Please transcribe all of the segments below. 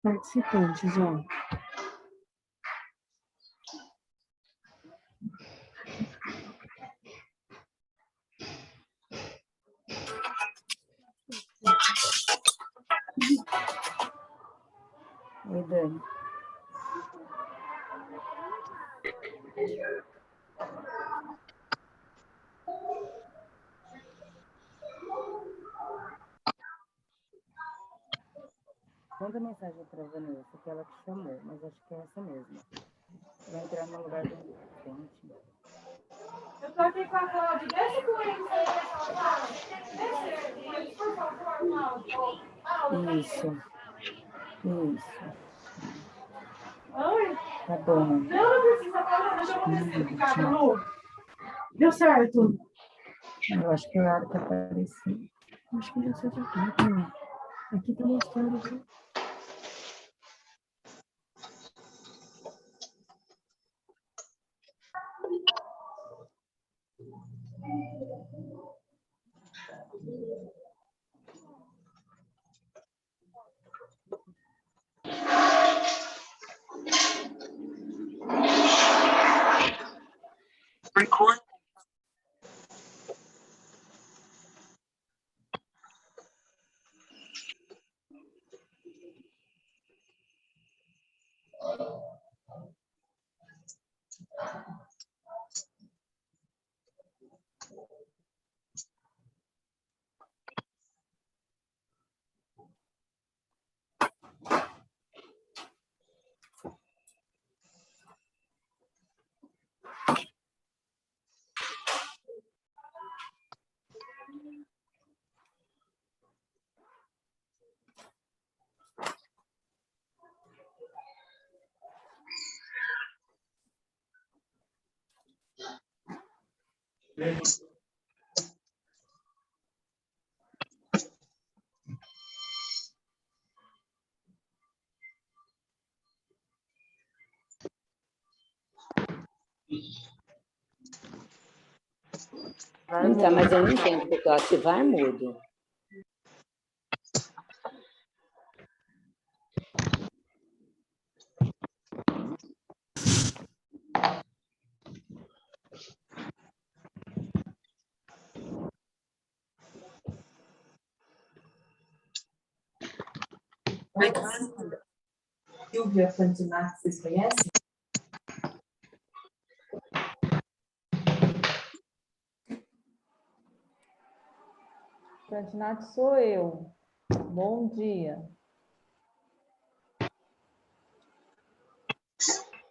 Participantes, ó. Oi, Dani. Manda mensagem para a Vanessa, que ela te chamou, mas acho que é essa mesmo. Vai entrar no lugar do assistente. Eu tô aqui com a Cláudia. Deixa comigo aí, pessoal. Deixa comigo, por favor, Cláudia. Isso. Oi? Tá bom. Não precisa falar, deixa eu verificar, Lu. Deu certo? Eu acho que é a hora que apareceu. Acho que deu certo aqui, né? Aqui tá mostrando aqui. Record. Então, mas eu não entendo porque eu ativar mudo. Silvia Fantinato, vocês conhecem? Fantinato sou eu. Bom dia.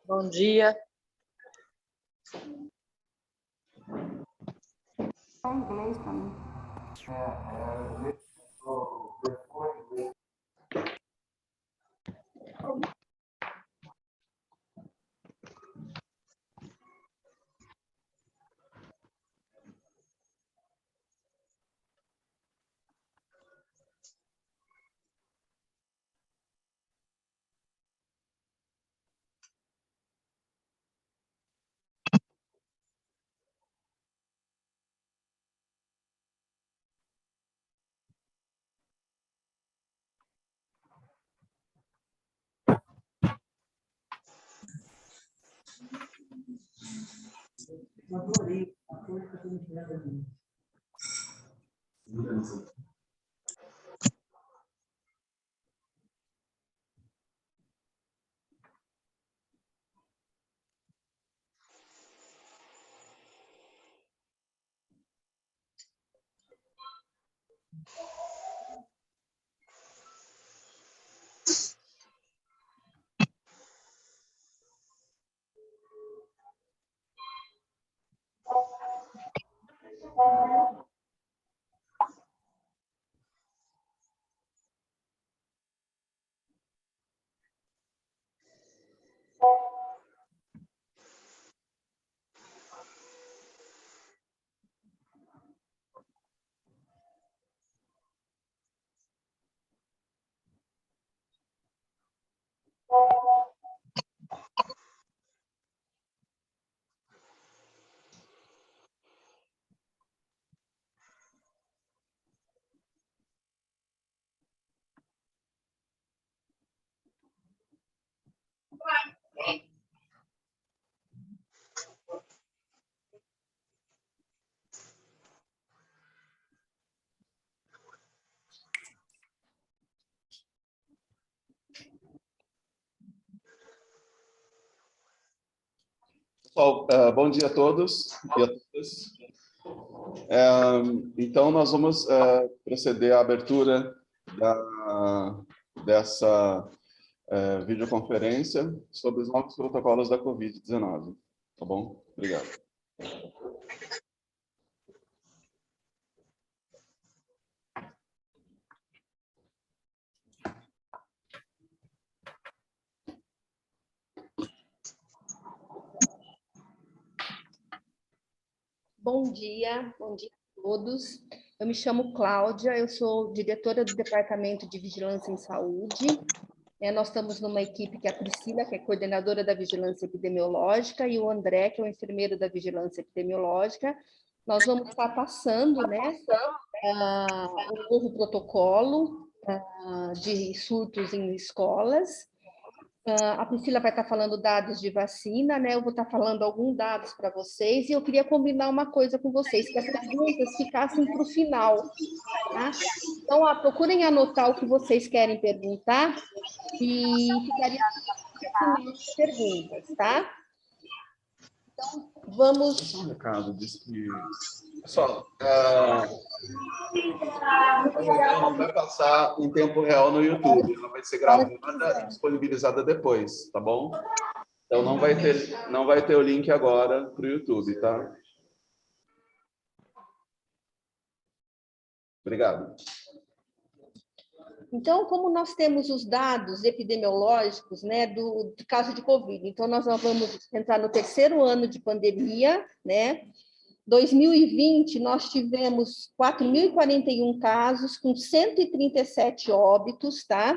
Bom dia. Inglês pra mim. Eu adorei a coisa que eu estou me tirando aqui. Pessoal, bom dia a todos e a todas. Então, nós vamos proceder à abertura dessa videoconferência sobre os novos protocolos da Covid-19. Tá bom? Obrigado. Bom dia a todos. Eu me chamo Cláudia, eu sou diretora do Departamento de Vigilância em Saúde. Nós estamos numa equipe que é a Priscila, que é coordenadora da Vigilância Epidemiológica, e o André, que é o enfermeiro da Vigilância Epidemiológica. Nós vamos estar passando, né, o novo protocolo de surtos em escolas. A Priscila vai estar falando dados de vacina, né? Eu vou estar falando alguns dados para vocês, e eu queria combinar uma coisa com vocês, que as perguntas ficassem para o final, tá? Então, procurem anotar o que vocês querem perguntar e ficaria as perguntas, tá? Então, vamos... Um recado, diz que... Pessoal, a reunião não vai passar em tempo real no YouTube, ela vai ser gravada e disponibilizada depois, tá bom? Então não vai ter o link agora para o YouTube, tá? Obrigado. Então, como nós temos os dados epidemiológicos, né, do caso de Covid, então nós vamos entrar no 3º ano de pandemia, né? 2020, nós tivemos 4.041 casos, com 137 óbitos, tá?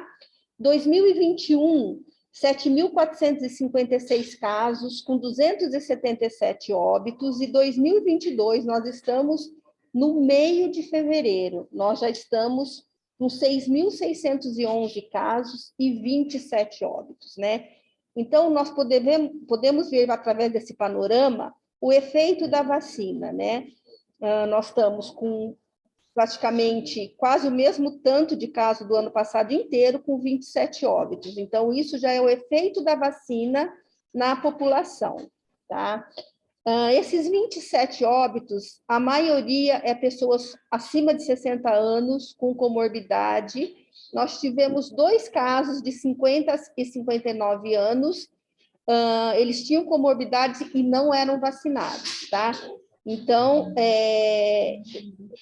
2021, 7.456 casos, com 277 óbitos, e 2022, nós estamos no meio de fevereiro, nós já estamos com 6.611 casos e 27 óbitos, né? Então, nós podemos ver, através desse panorama, o efeito da vacina, né? Nós estamos com praticamente quase o mesmo tanto de casos do ano passado inteiro, com 27 óbitos. Então, isso já é o efeito da vacina na população, tá? Esses 27 óbitos, a maioria é pessoas acima de 60 anos, com comorbidade. Nós tivemos 2 casos de 50 e 59 anos, eles tinham comorbidades e não eram vacinados, tá? Então,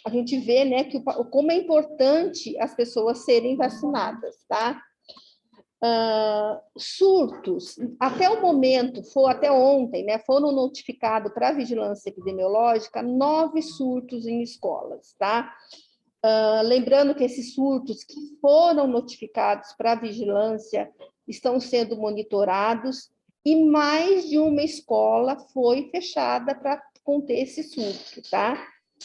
a gente vê, né, que como é importante as pessoas serem vacinadas, tá? Surtos, até o momento, até ontem, né, foram notificados para a Vigilância Epidemiológica 9 surtos em escolas, tá? Lembrando que esses surtos que foram notificados para a Vigilância estão sendo monitorados, e mais de uma escola foi fechada para conter esse surto, tá?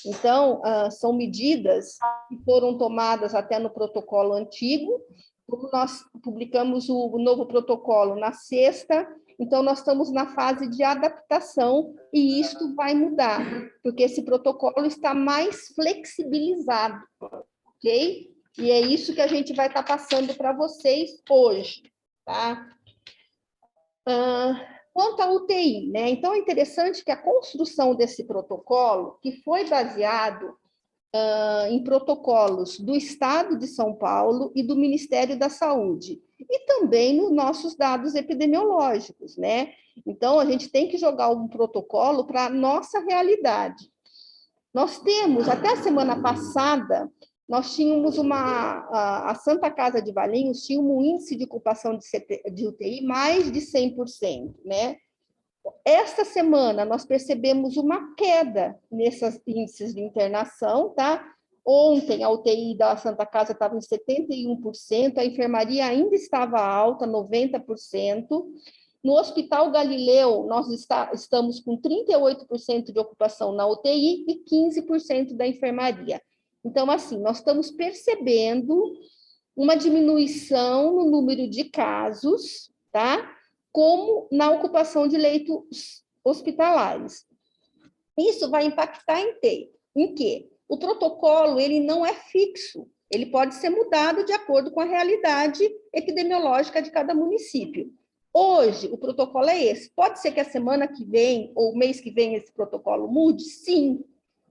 Então, são medidas que foram tomadas até no protocolo antigo. Como nós publicamos o novo protocolo na sexta, então nós estamos na fase de adaptação, e isto vai mudar, porque esse protocolo está mais flexibilizado, ok? E é isso que a gente vai estar passando para vocês hoje, tá? Quanto à UTI, né? Então, é interessante que a construção desse protocolo, que foi baseado em protocolos do Estado de São Paulo e do Ministério da Saúde, e também nos nossos dados epidemiológicos, né? Então, a gente tem que jogar um protocolo para a nossa realidade. Nós temos, até a semana passada, nós tínhamos a Santa Casa de Valinhos tinha um índice de ocupação de UTI mais de 100%, né? Esta semana, nós percebemos uma queda nesses índices de internação, tá? Ontem, a UTI da Santa Casa estava em 71%, a enfermaria ainda estava alta, 90%. No Hospital Galileu, nós estamos com 38% de ocupação na UTI e 15% da enfermaria. Então, assim, nós estamos percebendo uma diminuição no número de casos, tá? Como na ocupação de leitos hospitalares. Isso vai impactar em quê? O protocolo, ele não é fixo, ele pode ser mudado de acordo com a realidade epidemiológica de cada município. Hoje, o protocolo é esse. Pode ser que a semana que vem, ou mês que vem, esse protocolo mude? Sim.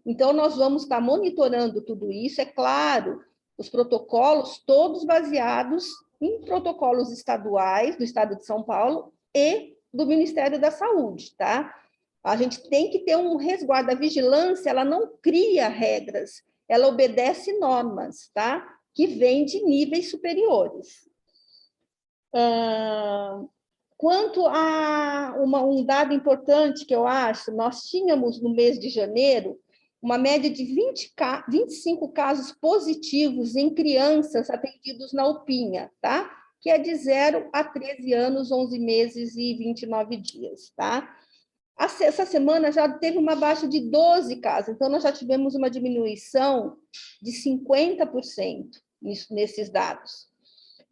Então, nós vamos estar monitorando tudo isso, é claro, os protocolos todos baseados em protocolos estaduais, do Estado de São Paulo e do Ministério da Saúde, tá? A gente tem que ter um resguardo. A vigilância, ela não cria regras, ela obedece normas, tá? Que vêm de níveis superiores. Quanto a um dado importante que eu acho, nós tínhamos no mês de janeiro uma média de 25 casos positivos em crianças atendidos na UPinha, tá? Que é de 0 a 13 anos, 11 meses e 29 dias, tá? Essa semana já teve uma baixa de 12 casos, então nós já tivemos uma diminuição de 50% nesses dados.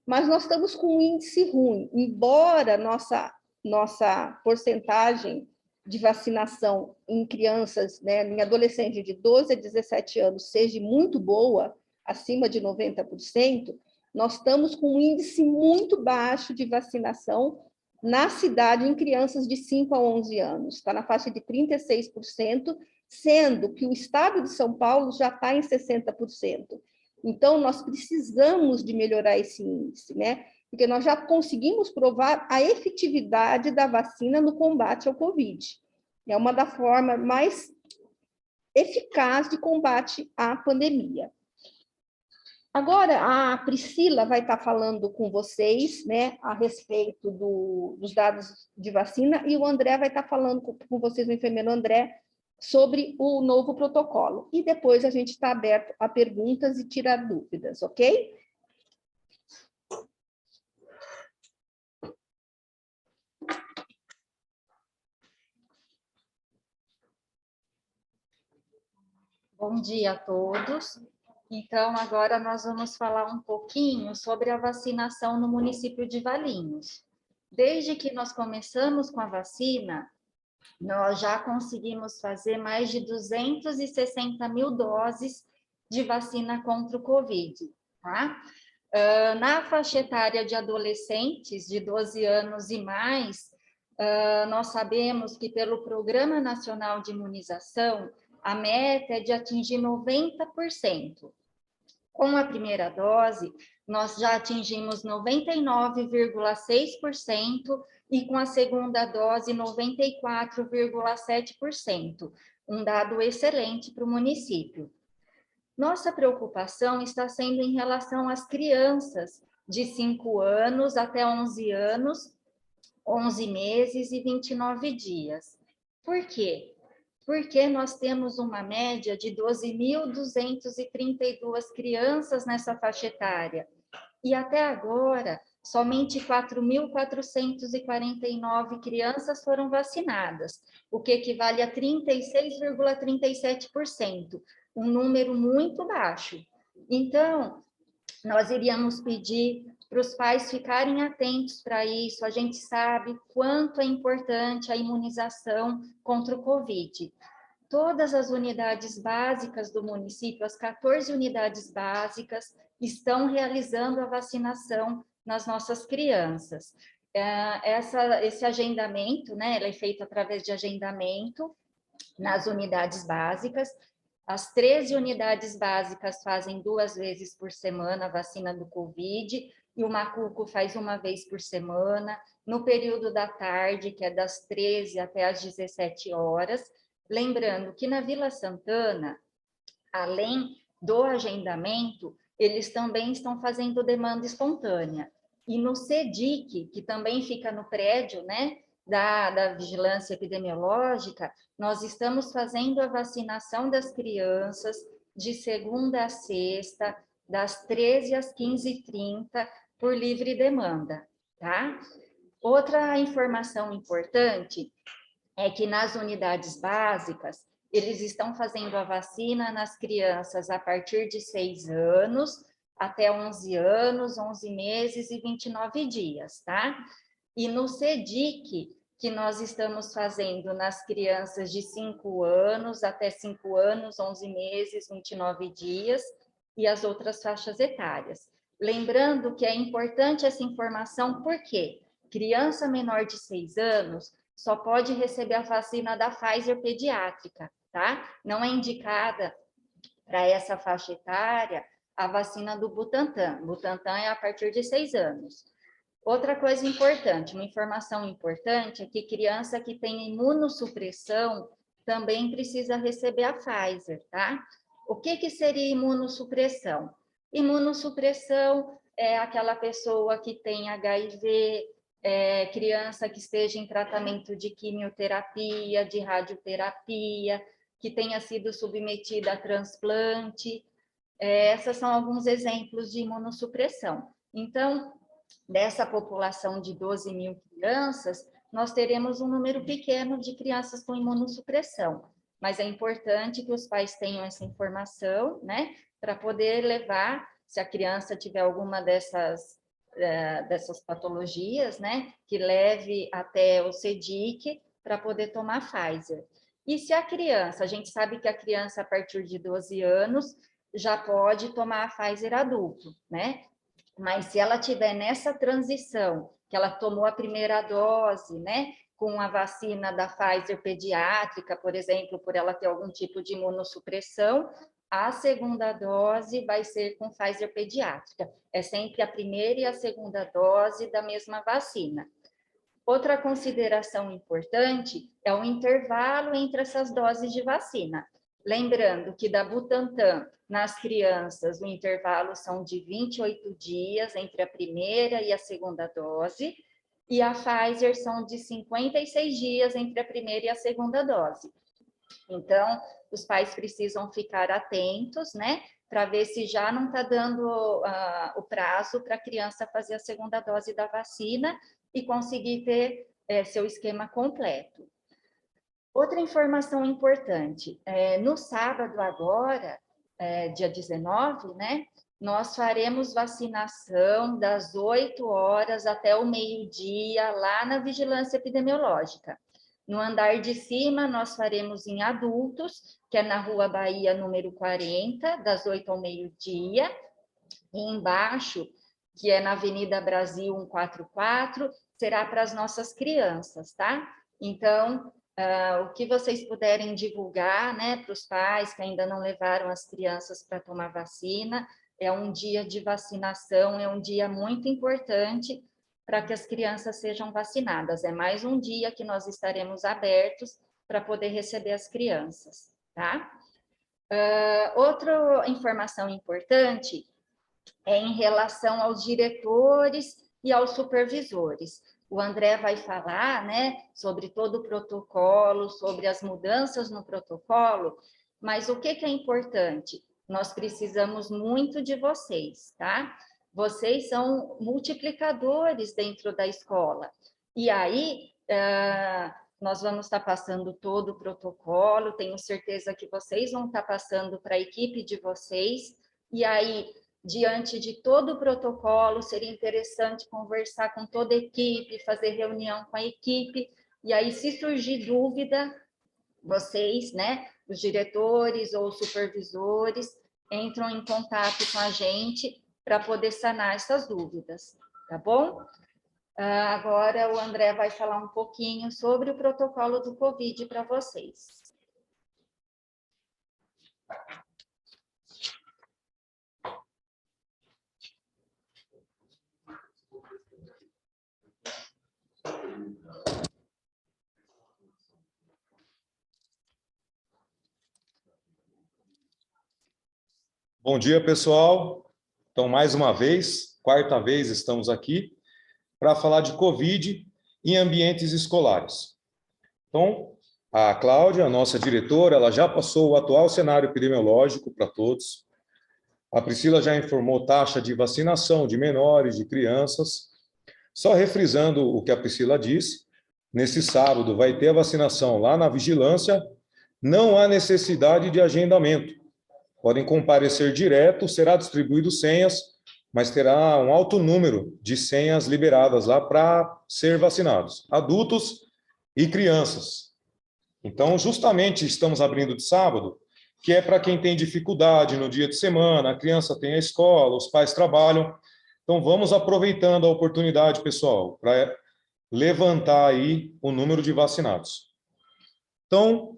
Mas nós estamos com um índice ruim, embora nossa porcentagem de vacinação em crianças, né, em adolescentes de 12 a 17 anos seja muito boa, acima de 90%, nós estamos com um índice muito baixo de vacinação na cidade em crianças de 5 a 11 anos, está na faixa de 36%, sendo que o estado de São Paulo já está em 60%. Então, nós precisamos de melhorar esse índice, né? Porque nós já conseguimos provar a efetividade da vacina no combate ao Covid. É uma das formas mais eficazes de combate à pandemia. Agora, a Priscila vai estar falando com vocês, né, a respeito dos dados de vacina, e o André vai estar falando com vocês, o enfermeiro André, sobre o novo protocolo. E depois a gente está aberto a perguntas e tirar dúvidas, ok? Bom dia a todos. Então, agora nós vamos falar um pouquinho sobre a vacinação no município de Valinhos. Desde que nós começamos com a vacina, nós já conseguimos fazer mais de 260 mil doses de vacina contra o Covid, tá? Na faixa etária de adolescentes de 12 anos e mais, nós sabemos que pelo Programa Nacional de Imunização, a meta é de atingir 90%. Com a primeira dose, nós já atingimos 99,6% e com a segunda dose, 94,7%. Um dado excelente para o município. Nossa preocupação está sendo em relação às crianças de 5 anos até 11 anos, 11 meses e 29 dias. Por quê? Porque nós temos uma média de 12.232 crianças nessa faixa etária. E até agora, somente 4.449 crianças foram vacinadas, o que equivale a 36,37%, um número muito baixo. Então, nós iríamos pedir para os pais ficarem atentos para isso. A gente sabe quanto é importante a imunização contra o Covid. Todas as unidades básicas do município, as 14 unidades básicas, estão realizando a vacinação nas nossas crianças. Esse agendamento, né, ele é feito através de agendamento nas unidades básicas, As 13 unidades básicas fazem 2 vezes por semana a vacina do Covid, e o Macuco faz 1 vez por semana, no período da tarde, que é das 13 até as 17 horas. Lembrando que na Vila Santana, além do agendamento, eles também estão fazendo demanda espontânea. E no CEDIC, que também fica no prédio, né, da Vigilância Epidemiológica, nós estamos fazendo a vacinação das crianças de segunda a sexta, das 13 às 15h30, por livre demanda, tá? Outra informação importante é que nas unidades básicas, eles estão fazendo a vacina nas crianças a partir de 6 anos até 11 anos, 11 meses e 29 dias, tá? E no CEDIC, que nós estamos fazendo nas crianças de 5 anos até 5 anos, 11 meses, 29 dias, e as outras faixas etárias. Lembrando que é importante essa informação, porque criança menor de 6 anos só pode receber a vacina da Pfizer pediátrica, tá? Não é indicada para essa faixa etária a vacina do Butantan. Butantan é a partir de 6 anos. Outra coisa importante, uma informação importante, é que criança que tem imunossupressão também precisa receber a Pfizer, tá? O que seria imunossupressão? Imunossupressão é aquela pessoa que tem HIV, criança que esteja em tratamento de quimioterapia, de radioterapia, que tenha sido submetida a transplante. Esses são alguns exemplos de imunossupressão. Então, dessa população de 12 mil crianças, nós teremos um número pequeno de crianças com imunossupressão, mas é importante que os pais tenham essa informação, né, para poder levar, se a criança tiver alguma dessas patologias, né, que leve até o CEDIC para poder tomar Pfizer. E se a criança, a gente sabe que a criança a partir de 12 anos já pode tomar a Pfizer adulto, né? Mas se ela tiver nessa transição, que ela tomou a primeira dose, né, com a vacina da Pfizer pediátrica, por exemplo, por ela ter algum tipo de imunossupressão, a segunda dose vai ser com Pfizer pediátrica. É sempre a primeira e a segunda dose da mesma vacina. Outra consideração importante é o intervalo entre essas doses de vacina. Lembrando que da Butantan, nas crianças, o intervalo são de 28 dias entre a primeira e a segunda dose, e a Pfizer são de 56 dias entre a primeira e a segunda dose. Então, os pais precisam ficar atentos, né, para ver se já não está dando o prazo para a criança fazer a segunda dose da vacina e conseguir ter seu esquema completo. Outra informação importante, no sábado agora, dia 19, né, nós faremos vacinação das 8 horas até o meio-dia lá na Vigilância Epidemiológica. No andar de cima, nós faremos em adultos, que é na Rua Bahia, número 40, das 8 ao meio-dia. E embaixo, que é na Avenida Brasil 144, será para as nossas crianças, tá? Então, o que vocês puderem divulgar, né, para os pais que ainda não levaram as crianças para tomar vacina, é um dia de vacinação, é um dia muito importante para que as crianças sejam vacinadas. É mais um dia que nós estaremos abertos para poder receber as crianças, tá? Outra informação importante é em relação aos diretores e aos supervisores. O André vai falar, né, sobre todo o protocolo, sobre as mudanças no protocolo, mas o que é importante? Nós precisamos muito de vocês, tá? Vocês são multiplicadores dentro da escola. E aí, nós vamos estar passando todo o protocolo, tenho certeza que vocês vão estar passando para a equipe de vocês, e aí, diante de todo o protocolo, seria interessante conversar com toda a equipe, fazer reunião com a equipe, e aí, se surgir dúvida, vocês, né, os diretores ou os supervisores, entram em contato com a gente para poder sanar essas dúvidas, tá bom? Agora o André vai falar um pouquinho sobre o protocolo do Covid para vocês. Bom dia, pessoal. Então, mais uma vez, quarta vez estamos aqui para falar de Covid em ambientes escolares. Então, a Cláudia, a nossa diretora, ela já passou o atual cenário epidemiológico para todos. A Priscila já informou taxa de vacinação de menores, de crianças. Só refrisando o que a Priscila disse, nesse sábado vai ter a vacinação lá na vigilância, não há necessidade de agendamento. Podem comparecer direto, será distribuído senhas, mas terá um alto número de senhas liberadas lá para ser vacinados, adultos e crianças. Então, justamente estamos abrindo de sábado, que é para quem tem dificuldade no dia de semana, a criança tem a escola, os pais trabalham. Então, vamos aproveitando a oportunidade, pessoal, para levantar aí o número de vacinados. Então,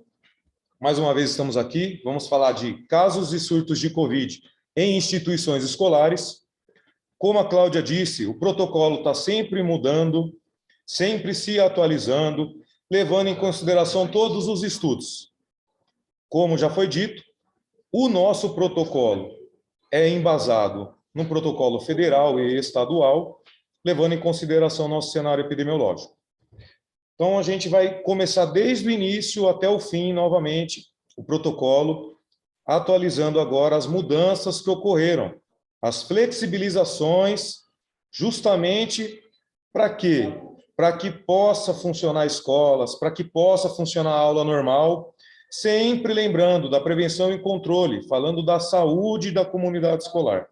mais uma vez estamos aqui, vamos falar de casos e surtos de Covid em instituições escolares. Como a Cláudia disse, o protocolo está sempre mudando, sempre se atualizando, levando em consideração todos os estudos. Como já foi dito, o nosso protocolo é embasado no protocolo federal e estadual, levando em consideração o nosso cenário epidemiológico. Então, a gente vai começar desde o início até o fim, novamente, o protocolo, atualizando agora as mudanças que ocorreram, as flexibilizações, justamente para quê? Para que possa funcionar escolas, para que possa funcionar a aula normal, sempre lembrando da prevenção e controle, falando da saúde da comunidade escolar.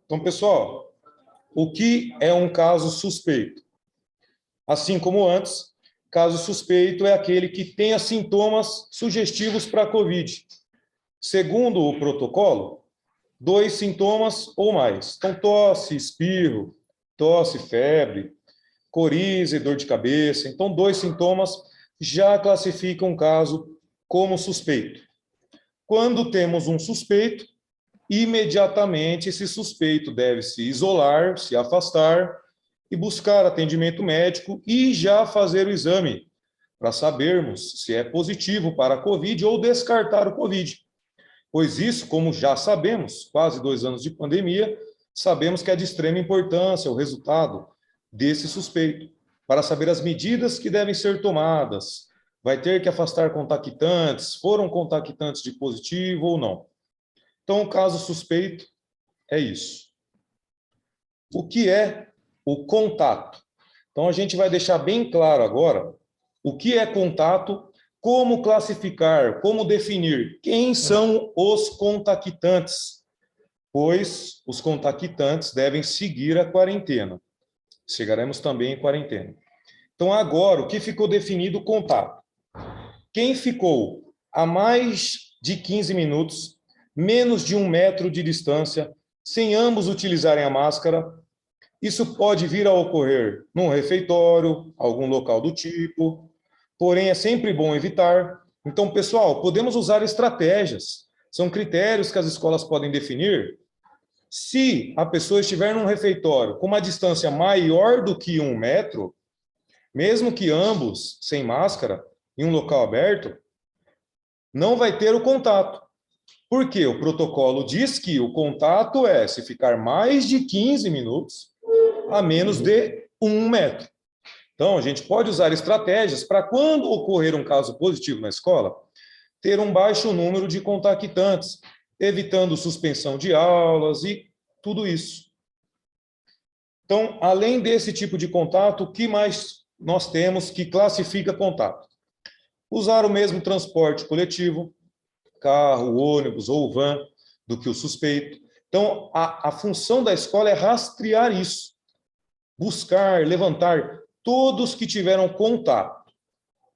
Então, pessoal, o que é um caso suspeito? Assim como antes, caso suspeito é aquele que tenha sintomas sugestivos para a COVID. Segundo o protocolo, 2 sintomas ou mais. Então, tosse, espirro, tosse, febre, coriza e dor de cabeça. Então, 2 sintomas já classificam um caso como suspeito. Quando temos um suspeito, imediatamente esse suspeito deve se isolar, se afastar e buscar atendimento médico e já fazer o exame para sabermos se é positivo para a COVID ou descartar o COVID. Pois isso, como já sabemos, quase 2 anos de pandemia, sabemos que é de extrema importância o resultado desse suspeito, para saber as medidas que devem ser tomadas. Vai ter que afastar contactantes, foram contactantes de positivo ou não. Então, o caso suspeito é isso. O que é o contato? Então, a gente vai deixar bem claro agora o que é contato, como classificar, como definir quem são os contactantes, pois os contactantes devem seguir a quarentena. Chegaremos também em quarentena. Então, agora, o que ficou definido o contato? Quem ficou a mais de 15 minutos, menos de 1 metro de distância, sem ambos utilizarem a máscara, isso pode vir a ocorrer num refeitório, algum local do tipo, porém é sempre bom evitar. Então, pessoal, podemos usar estratégias, são critérios que as escolas podem definir. Se a pessoa estiver num refeitório com uma distância maior do que 1 metro, mesmo que ambos sem máscara, em um local aberto, não vai ter o contato. Por quê? O protocolo diz que o contato é se ficar mais de 15 minutos a menos de 1 metro. Então, a gente pode usar estratégias para, quando ocorrer um caso positivo na escola, ter um baixo número de contactantes, evitando suspensão de aulas e tudo isso. Então, além desse tipo de contato, o que mais nós temos que classifica contato? Usar o mesmo transporte coletivo, carro, ônibus ou van, do que o suspeito. Então, a função da escola é rastrear isso, buscar, levantar todos que tiveram contato,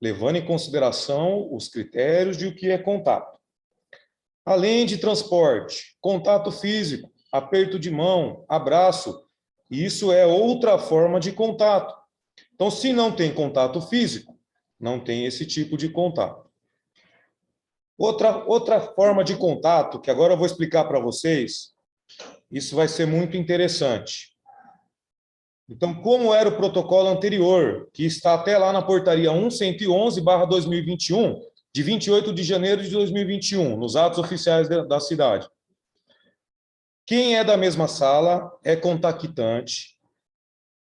levando em consideração os critérios de o que é contato. Além de transporte, contato físico, aperto de mão, abraço, isso é outra forma de contato. Então, se não tem contato físico, não tem esse tipo de contato. Outra forma de contato, que agora eu vou explicar para vocês, isso vai ser muito interessante. Então, como era o protocolo anterior, que está até lá na portaria 1111/2021, de 28 de janeiro de 2021, nos atos oficiais da cidade. Quem é da mesma sala é contactante.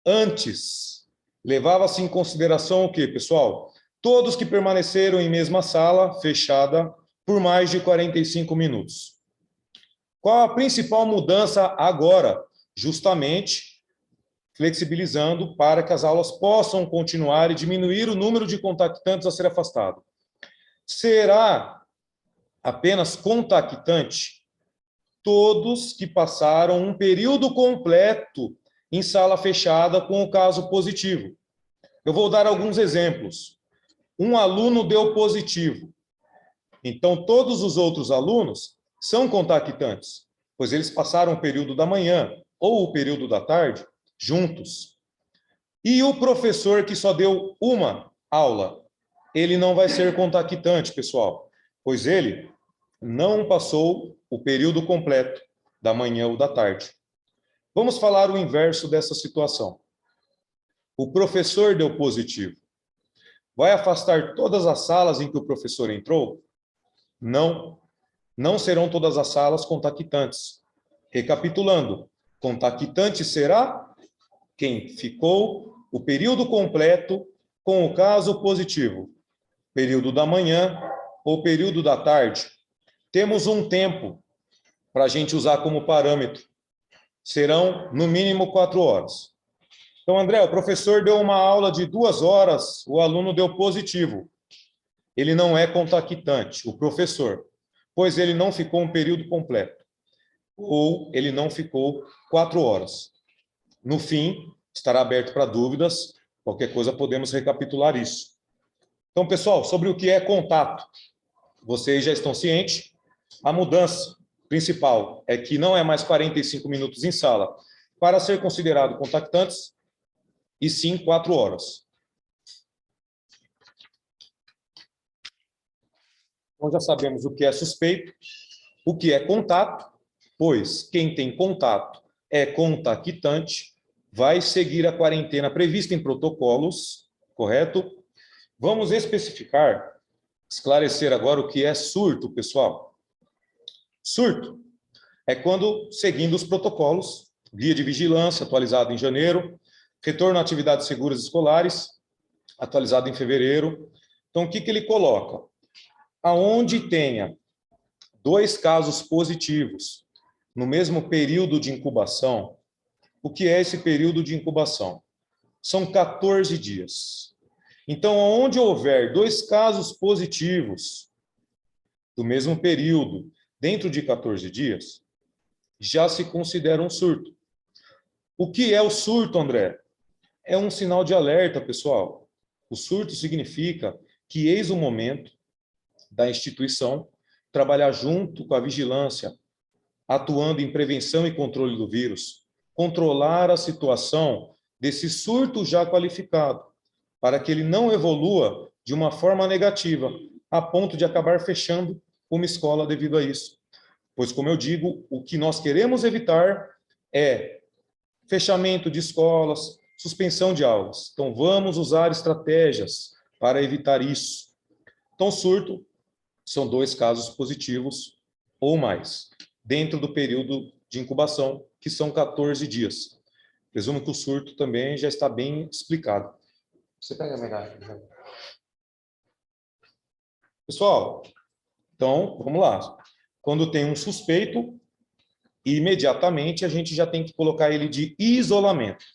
Antes, levava-se em consideração o quê, pessoal? Todos que permaneceram em mesma sala, fechada, por mais de 45 minutos. Qual a principal mudança agora? Justamente flexibilizando para que as aulas possam continuar e diminuir o número de contactantes a ser afastado. Será apenas contactante todos que passaram um período completo em sala fechada com o caso positivo. Eu vou dar alguns exemplos. Um aluno deu positivo. Então, todos os outros alunos são contactantes, pois eles passaram o período da manhã ou o período da tarde juntos. E o professor que só deu uma aula, ele não vai ser contactante, pessoal, pois ele não passou o período completo da manhã ou da tarde. Vamos falar o inverso dessa situação. O professor deu positivo. Vai afastar todas as salas em que o professor entrou? Não. Não serão todas as salas contactantes. Recapitulando, contactante será quem ficou o período completo com o caso positivo. Período da manhã ou período da tarde. Temos um tempo para a gente usar como parâmetro. Serão, no mínimo, 4 horas. Então, André, o professor deu uma aula de 2 horas, o aluno deu positivo. Ele não é contactante, o professor, pois ele não ficou um período completo. Ou ele não ficou 4 horas. No fim, estará aberto para dúvidas. Qualquer coisa, podemos recapitular isso. Então, pessoal, sobre o que é contato, vocês já estão cientes. A mudança principal é que não é mais 45 minutos em sala para ser considerado contactantes, e sim 4 horas. Então, já sabemos o que é suspeito, o que é contato, pois quem tem contato é contactante, vai seguir a quarentena prevista em protocolos, correto? Vamos especificar, esclarecer agora o que é surto, pessoal. Surto é quando, seguindo os protocolos, guia de vigilância, atualizado em janeiro, retorno a atividades seguras escolares, atualizado em fevereiro. Então, o que ele coloca? Aonde tenha 2 casos positivos no mesmo período de incubação, o que é esse período de incubação? São 14 dias. Então, onde houver 2 casos positivos do mesmo período, dentro de 14 dias, já se considera um surto. O que é o surto, André? É um sinal de alerta, pessoal. O surto significa que eis o momento da instituição trabalhar junto com a vigilância, atuando em prevenção e controle do vírus, controlar a situação desse surto já qualificado, para que ele não evolua de uma forma negativa, a ponto de acabar fechando uma escola devido a isso. Pois, como eu digo, o que nós queremos evitar é fechamento de escolas, suspensão de aulas. Então, vamos usar estratégias para evitar isso. Então, surto são 2 casos positivos ou mais, dentro do período de incubação, que são 14 dias. Presumo que o surto também já está bem explicado. Você pega a medalha. Pessoal, então, vamos lá. Quando tem um suspeito, imediatamente a gente já tem que colocar ele de isolamento.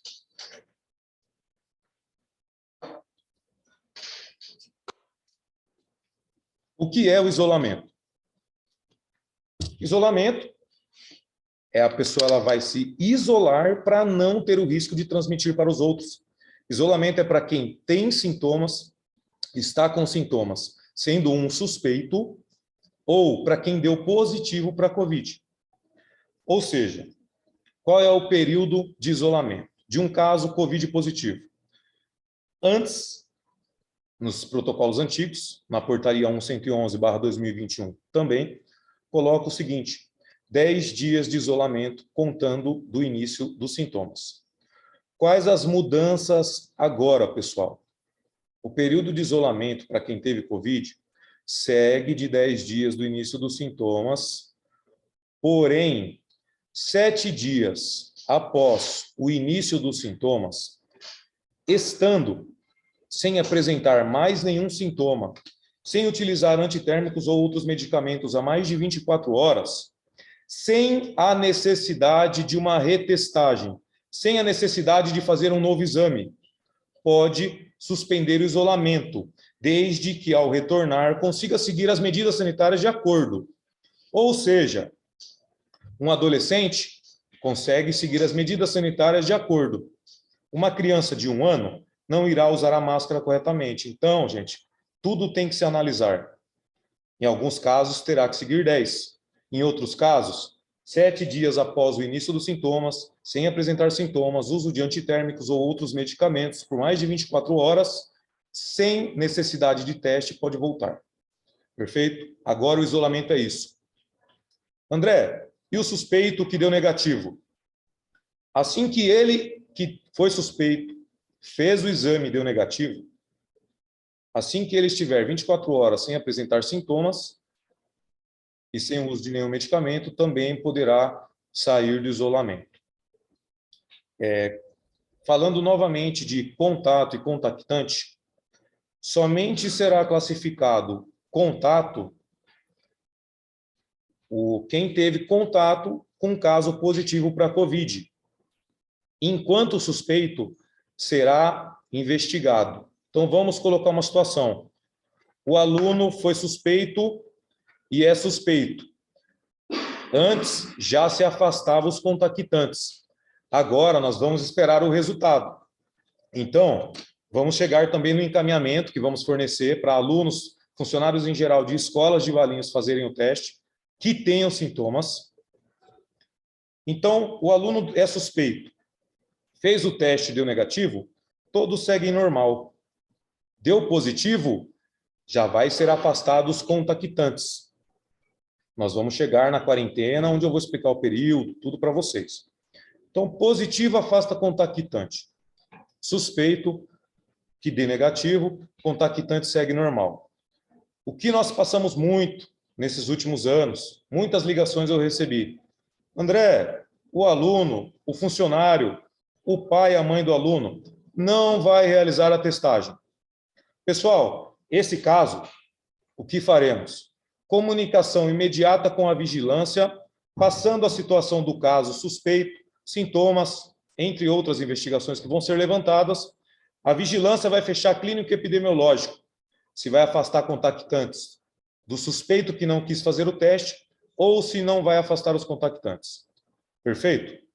O que é o isolamento? Isolamento é a pessoa, ela vai se isolar para não ter o risco de transmitir para os outros. Isolamento é para quem tem sintomas, está com sintomas, sendo um suspeito, ou para quem deu positivo para a COVID. Ou seja, qual é o período de isolamento de um caso COVID positivo? Antes nos protocolos antigos, na portaria 1111/2021 também, coloca o seguinte: 10 dias de isolamento contando do início dos sintomas. Quais as mudanças agora, pessoal? O período de isolamento para quem teve Covid segue de 10 dias do início dos sintomas, porém, 7 dias após o início dos sintomas, estando sem apresentar mais nenhum sintoma, sem utilizar antitérmicos ou outros medicamentos há mais de 24 horas, sem a necessidade de uma retestagem, sem a necessidade de fazer um novo exame, pode suspender o isolamento, desde que, ao retornar, consiga seguir as medidas sanitárias de acordo. Ou seja, um adolescente consegue seguir as medidas sanitárias de acordo. Uma criança de 1 ano não irá usar a máscara corretamente. Então, gente, tudo tem que se analisar. Em alguns casos, terá que seguir 10. Em outros casos, 7 dias após o início dos sintomas, sem apresentar sintomas, uso de antitérmicos ou outros medicamentos por mais de 24 horas, sem necessidade de teste, pode voltar. Perfeito? Agora o isolamento é isso. André, e o suspeito que deu negativo? Assim que ele, que foi suspeito, fez o exame e deu negativo, assim que ele estiver 24 horas sem apresentar sintomas e sem o uso de nenhum medicamento, também poderá sair do isolamento. Falando novamente de contato e contactante, somente será classificado contato quem teve contato com caso positivo para COVID, enquanto o suspeito será investigado. Então, vamos colocar uma situação. O aluno foi suspeito e é suspeito. Antes, já se afastava os contactantes. Agora, nós vamos esperar o resultado. Então, vamos chegar também no encaminhamento que vamos fornecer para alunos, funcionários em geral de escolas de Valinhos fazerem o teste, que tenham sintomas. Então, o aluno é suspeito. Fez o teste e deu negativo, todos seguem normal. Deu positivo, já vai ser afastado os contactantes. Nós vamos chegar na quarentena, onde eu vou explicar o período, tudo para vocês. Então, positivo afasta contactante. Suspeito que dê negativo, contactante segue normal. O que nós passamos muito nesses últimos anos, muitas ligações eu recebi. André, o aluno, o funcionário, o pai e a mãe do aluno não vai realizar a testagem. Pessoal, esse caso, o que faremos? Comunicação imediata com a vigilância, passando a situação do caso suspeito, sintomas, entre outras investigações que vão ser levantadas. A vigilância vai fechar clínico epidemiológico, se vai afastar contactantes do suspeito que não quis fazer o teste ou se não vai afastar os contactantes. Perfeito?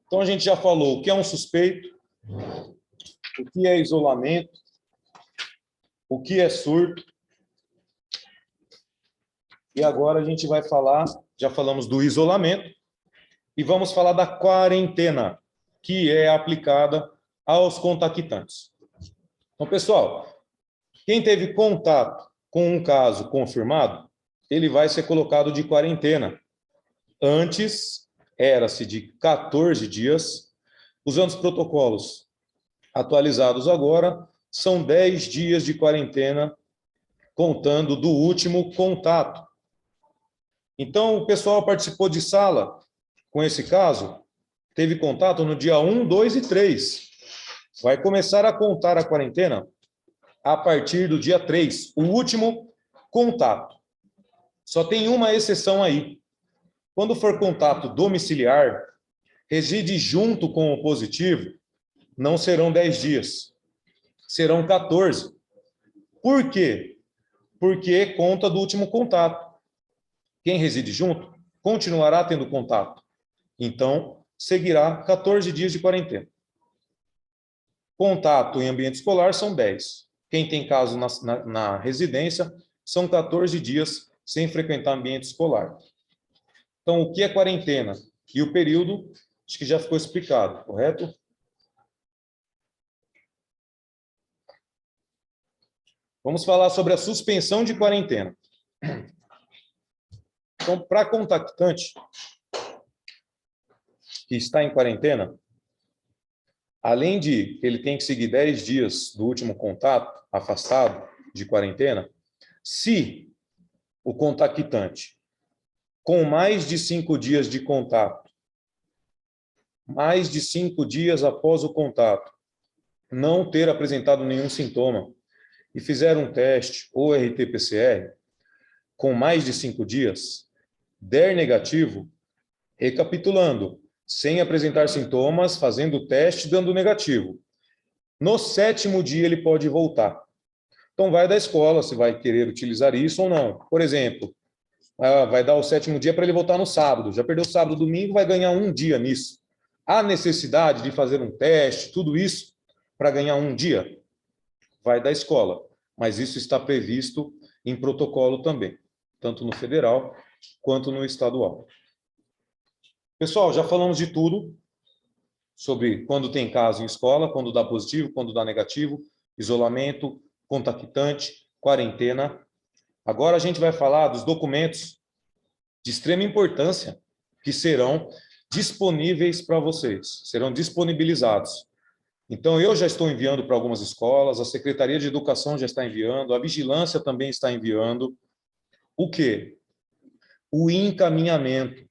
Então, a gente já falou o que é um suspeito, o que é isolamento, o que é surto. E agora a gente vai falar, já falamos do isolamento, e vamos falar da quarentena, que é aplicada aos contactantes. Então, pessoal, quem teve contato com um caso confirmado, ele vai ser colocado de quarentena. Antes, era-se de 14 dias. Usando os protocolos atualizados agora, são 10 dias de quarentena, contando do último contato. Então, o pessoal participou de sala com esse caso, teve contato no dia 1, 2 e 3. Vai começar a contar a quarentena a partir do dia 3, o último contato. Só tem uma exceção aí. Quando for contato domiciliar, reside junto com o positivo, não serão 10 dias, serão 14. Por quê? Porque conta do último contato. Quem reside junto continuará tendo contato. Então, seguirá 14 dias de quarentena. Contato em ambiente escolar são 10. Quem tem caso na residência, são 14 dias sem frequentar ambiente escolar. Então, o que é quarentena? E o período, acho que já ficou explicado, correto? Vamos falar sobre a suspensão de quarentena. Então, para contactante que está em quarentena, além de ele tem que seguir 10 dias do último contato, afastado de quarentena, se o contactante, com mais de 5 dias de contato, mais de 5 dias após o contato, não ter apresentado nenhum sintoma e fizer um teste ou RT-PCR com mais de 5 dias, der negativo, recapitulando, sem apresentar sintomas, fazendo o teste, dando negativo. No 7º dia, ele pode voltar. Então, vai da escola se vai querer utilizar isso ou não. Por exemplo, vai dar o 7º dia para ele voltar no sábado. Já perdeu sábado, domingo, vai ganhar um dia nisso. Há necessidade de fazer um teste, tudo isso, para ganhar um dia? Vai da escola. Mas isso está previsto em protocolo também, tanto no federal quanto no estadual. Pessoal, já falamos de tudo sobre quando tem caso em escola, quando dá positivo, quando dá negativo, isolamento, contactante, quarentena. Agora a gente vai falar dos documentos de extrema importância que serão disponíveis para vocês, serão disponibilizados. Então, eu já estou enviando para algumas escolas, a Secretaria de Educação já está enviando, a Vigilância também está enviando. O quê? O encaminhamento.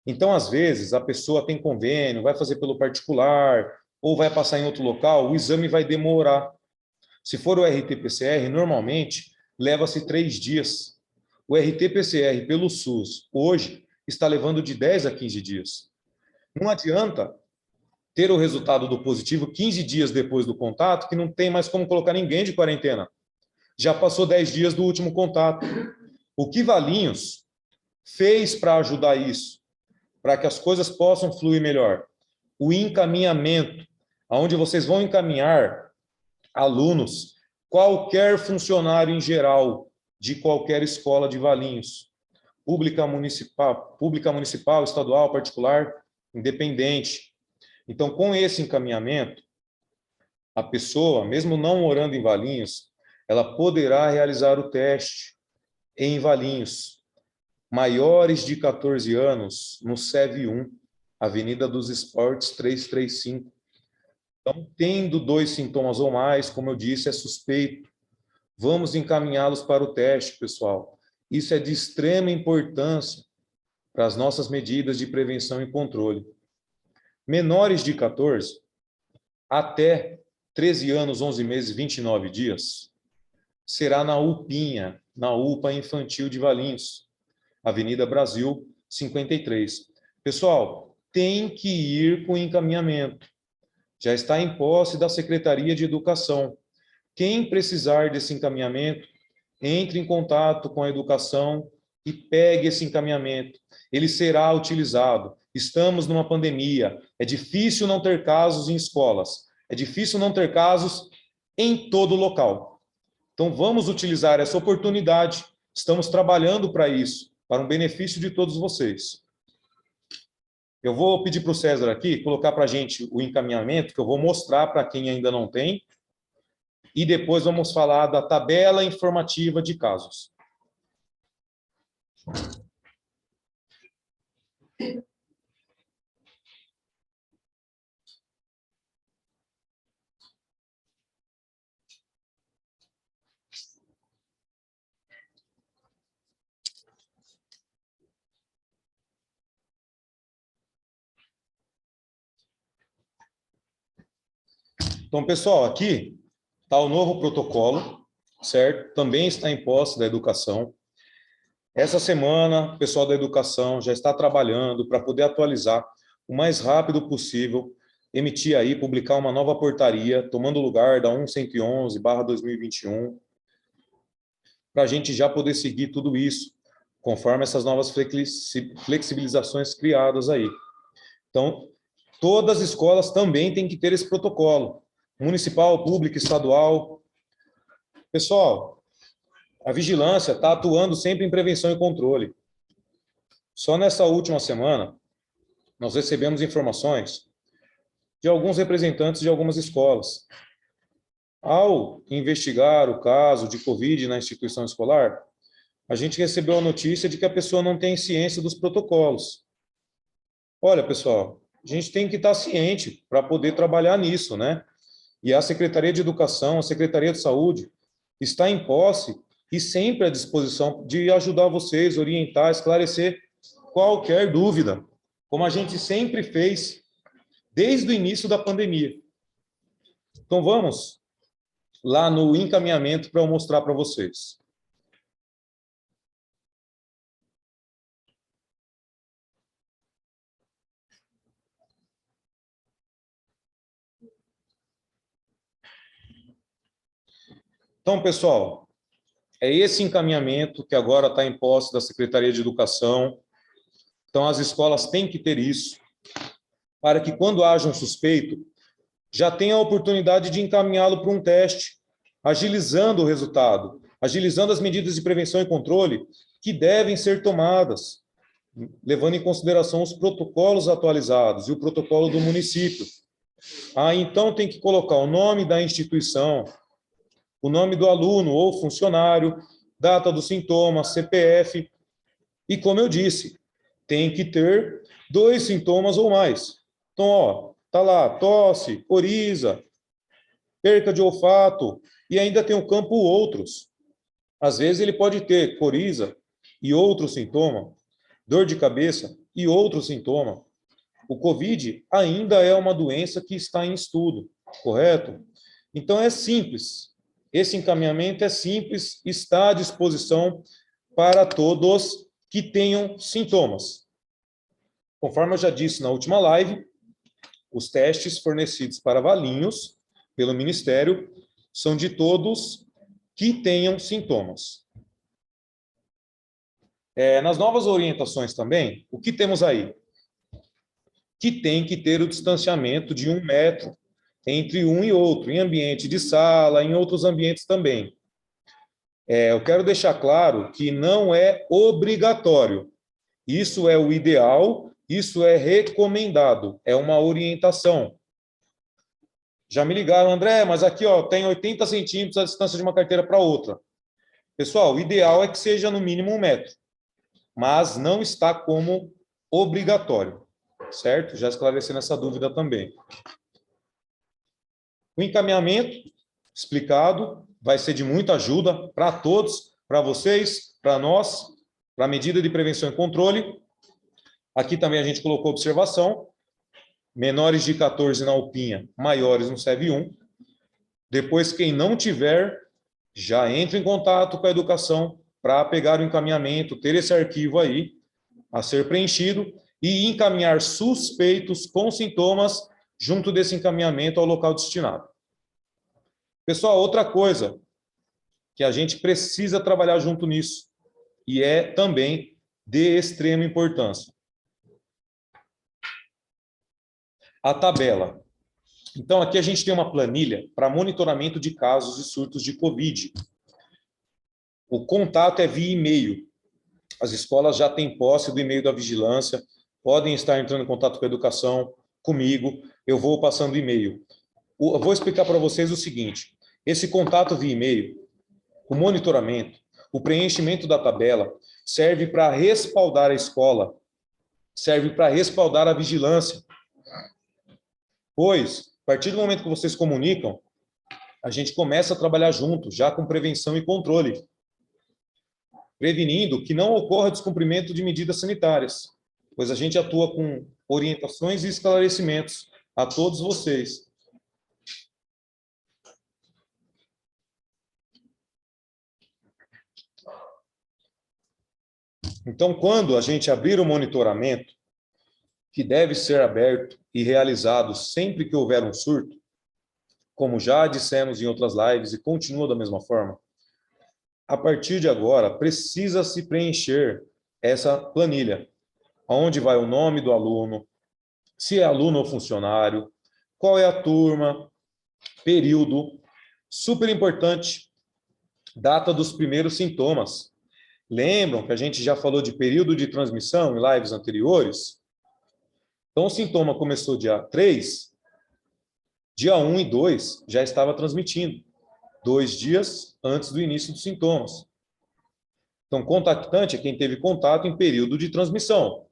Então, às vezes, a pessoa tem convênio, vai fazer pelo particular, ou vai passar em outro local, o exame vai demorar. Se for o RT-PCR, normalmente, leva-se 3 dias. O RT-PCR pelo SUS, hoje, está levando de 10 a 15 dias. Não adianta ter o resultado do positivo 15 dias depois do contato, que não tem mais como colocar ninguém de quarentena. Já passou 10 dias do último contato. O que Valinhos fez para ajudar isso? Para que as coisas possam fluir melhor? O encaminhamento, onde vocês vão encaminhar alunos, qualquer funcionário em geral, de qualquer escola de Valinhos, pública municipal, estadual, particular, independente. Então, com esse encaminhamento, a pessoa, mesmo não morando em Valinhos, ela poderá realizar o teste em Valinhos. Maiores de 14 anos, no SEV 1, Avenida dos Esportes 335. Então, tendo 2 sintomas ou mais, como eu disse, é suspeito. Vamos encaminhá-los para o teste, pessoal. Isso é de extrema importância para as nossas medidas de prevenção e controle. Menores de 14 até 13 anos, 11 meses, 29 dias, será na UPinha, na UPA Infantil de Valinhos, Avenida Brasil 53. Pessoal, tem que ir com encaminhamento. Já está em posse da Secretaria de Educação. Quem precisar desse encaminhamento, entre em contato com a educação e pegue esse encaminhamento. Ele será utilizado. Estamos numa pandemia. É difícil não ter casos em escolas. É difícil não ter casos em todo local. Então, vamos utilizar essa oportunidade. Estamos trabalhando para isso, para um benefício de todos vocês. Eu vou pedir para o César aqui colocar para a gente o encaminhamento, que eu vou mostrar para quem ainda não tem, e depois vamos falar da tabela informativa de casos. Então, pessoal, aqui está o novo protocolo, certo? Também está em posse da educação. Essa semana, o pessoal da educação já está trabalhando para poder atualizar o mais rápido possível, emitir aí, publicar uma nova portaria, tomando lugar da 1111/2021, para a gente já poder seguir tudo isso, conforme essas novas flexibilizações criadas aí. Então, todas as escolas também têm que ter esse protocolo, municipal, público, estadual. Pessoal, a vigilância está atuando sempre em prevenção e controle. Só nessa última semana, nós recebemos informações de alguns representantes de algumas escolas. Ao investigar o caso de Covid na instituição escolar, a gente recebeu a notícia de que a pessoa não tem ciência dos protocolos. Olha, pessoal, a gente tem que estar ciente para poder trabalhar nisso, né? E a Secretaria de Educação, a Secretaria de Saúde, está em posse e sempre à disposição de ajudar vocês, orientar, esclarecer qualquer dúvida, como a gente sempre fez desde o início da pandemia. Então, vamos lá no encaminhamento para eu mostrar para vocês. Então, pessoal, é esse encaminhamento que agora está em posse da Secretaria de Educação. Então, as escolas têm que ter isso, para que quando haja um suspeito, já tenha a oportunidade de encaminhá-lo para um teste, agilizando o resultado, agilizando as medidas de prevenção e controle que devem ser tomadas, levando em consideração os protocolos atualizados e o protocolo do município. Então, tem que colocar o nome da instituição, o nome do aluno ou funcionário, data dos sintomas, CPF, e como eu disse, tem que ter 2 sintomas ou mais. Então, ó, tá lá, tosse, coriza, perca de olfato, e ainda tem o campo outros. Às vezes ele pode ter coriza e outro sintoma, dor de cabeça e outro sintoma. O COVID ainda é uma doença que está em estudo, correto? Então é simples. Esse encaminhamento é simples, está à disposição para todos que tenham sintomas. Conforme eu já disse na última live, os testes fornecidos para Valinhos, pelo Ministério, são de todos que tenham sintomas. Nas novas orientações também, o que temos aí? Que tem que ter o distanciamento de 1 metro entre um e outro, em ambiente de sala, em outros ambientes também. Eu quero deixar claro que não é obrigatório. Isso é o ideal, isso é recomendado, é uma orientação. Já me ligaram, André, mas aqui ó, tem 80 centímetros a distância de uma carteira para outra. Pessoal, o ideal é que seja no mínimo 1 metro, mas não está como obrigatório, certo? Já esclarecendo essa dúvida também. O encaminhamento explicado vai ser de muita ajuda para todos, para vocês, para nós, para a medida de prevenção e controle. Aqui também a gente colocou observação, menores de 14 na Alpinha, maiores no SEV1. Depois, quem não tiver, já entra em contato com a educação para pegar o encaminhamento, ter esse arquivo aí a ser preenchido e encaminhar suspeitos com sintomas junto desse encaminhamento ao local destinado. Pessoal, outra coisa que a gente precisa trabalhar junto nisso, e é também de extrema importância. A tabela. Então, aqui a gente tem uma planilha para monitoramento de casos e surtos de Covid. O contato é via e-mail. As escolas já têm posse do e-mail da vigilância, podem estar entrando em contato com a educação, comigo, eu vou passando e-mail. Eu vou explicar para vocês o seguinte, esse contato via e-mail, o monitoramento, o preenchimento da tabela, serve para respaldar a escola, serve para respaldar a vigilância. Pois, a partir do momento que vocês comunicam, a gente começa a trabalhar junto, já com prevenção e controle, prevenindo que não ocorra descumprimento de medidas sanitárias, pois a gente atua com orientações e esclarecimentos a todos vocês. Então, quando a gente abrir o monitoramento, que deve ser aberto e realizado sempre que houver um surto, como já dissemos em outras lives e continua da mesma forma, a partir de agora precisa se preencher essa planilha, onde vai o nome do aluno, se é aluno ou funcionário, qual é a turma, período, super importante, data dos primeiros sintomas. Lembram que a gente já falou de período de transmissão em lives anteriores? Então, o sintoma começou dia 3, dia 1 e 2 já estava transmitindo, 2 dias antes do início dos sintomas. Então, contactante é quem teve contato em período de transmissão,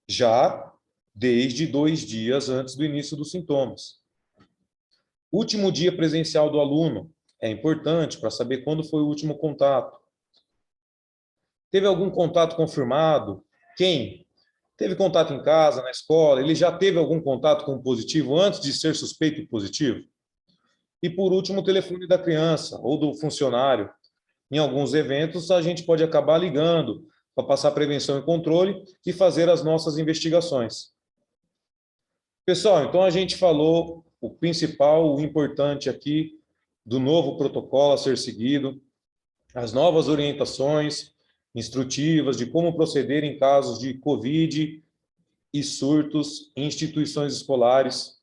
já desde 2 dias antes do início dos sintomas. Último dia presencial do aluno é importante para saber quando foi o último contato. Teve algum contato confirmado? Quem? Teve contato em casa, na escola? Ele já teve algum contato com positivo antes de ser suspeito de positivo? E, por último, o telefone da criança ou do funcionário. Em alguns eventos, a gente pode acabar ligando para passar prevenção e controle e fazer as nossas investigações. Pessoal, então a gente falou o principal, o importante aqui do novo protocolo a ser seguido, as novas orientações instrutivas de como proceder em casos de Covid e surtos em instituições escolares.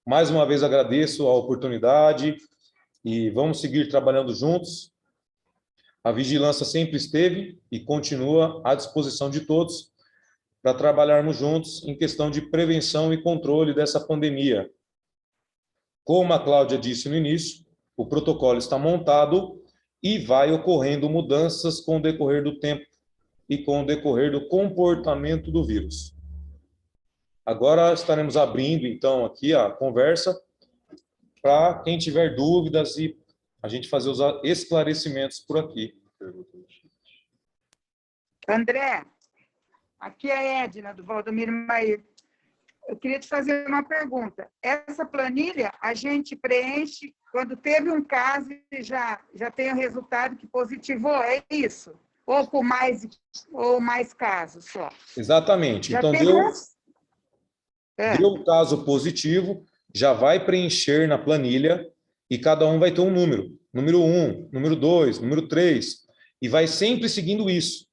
Mais uma vez agradeço a oportunidade e vamos seguir trabalhando juntos. A vigilância sempre esteve e continua à disposição de todos para trabalharmos juntos em questão de prevenção e controle dessa pandemia. Como a Cláudia disse no início, o protocolo está montado e vai ocorrendo mudanças com o decorrer do tempo e com o decorrer do comportamento do vírus. Agora estaremos abrindo, então, aqui a conversa para quem tiver dúvidas e a gente fazer os esclarecimentos por aqui. André, aqui é a Edna, do Valdomiro Mair. Eu queria te fazer uma pergunta. Essa planilha a gente preenche quando teve um caso e já tem o resultado que positivou, é isso? Ou com mais casos só? Exatamente. Já então, deu o caso positivo, já vai preencher na planilha e cada um vai ter um número. Número 1, número 2, número 3. E vai sempre seguindo isso.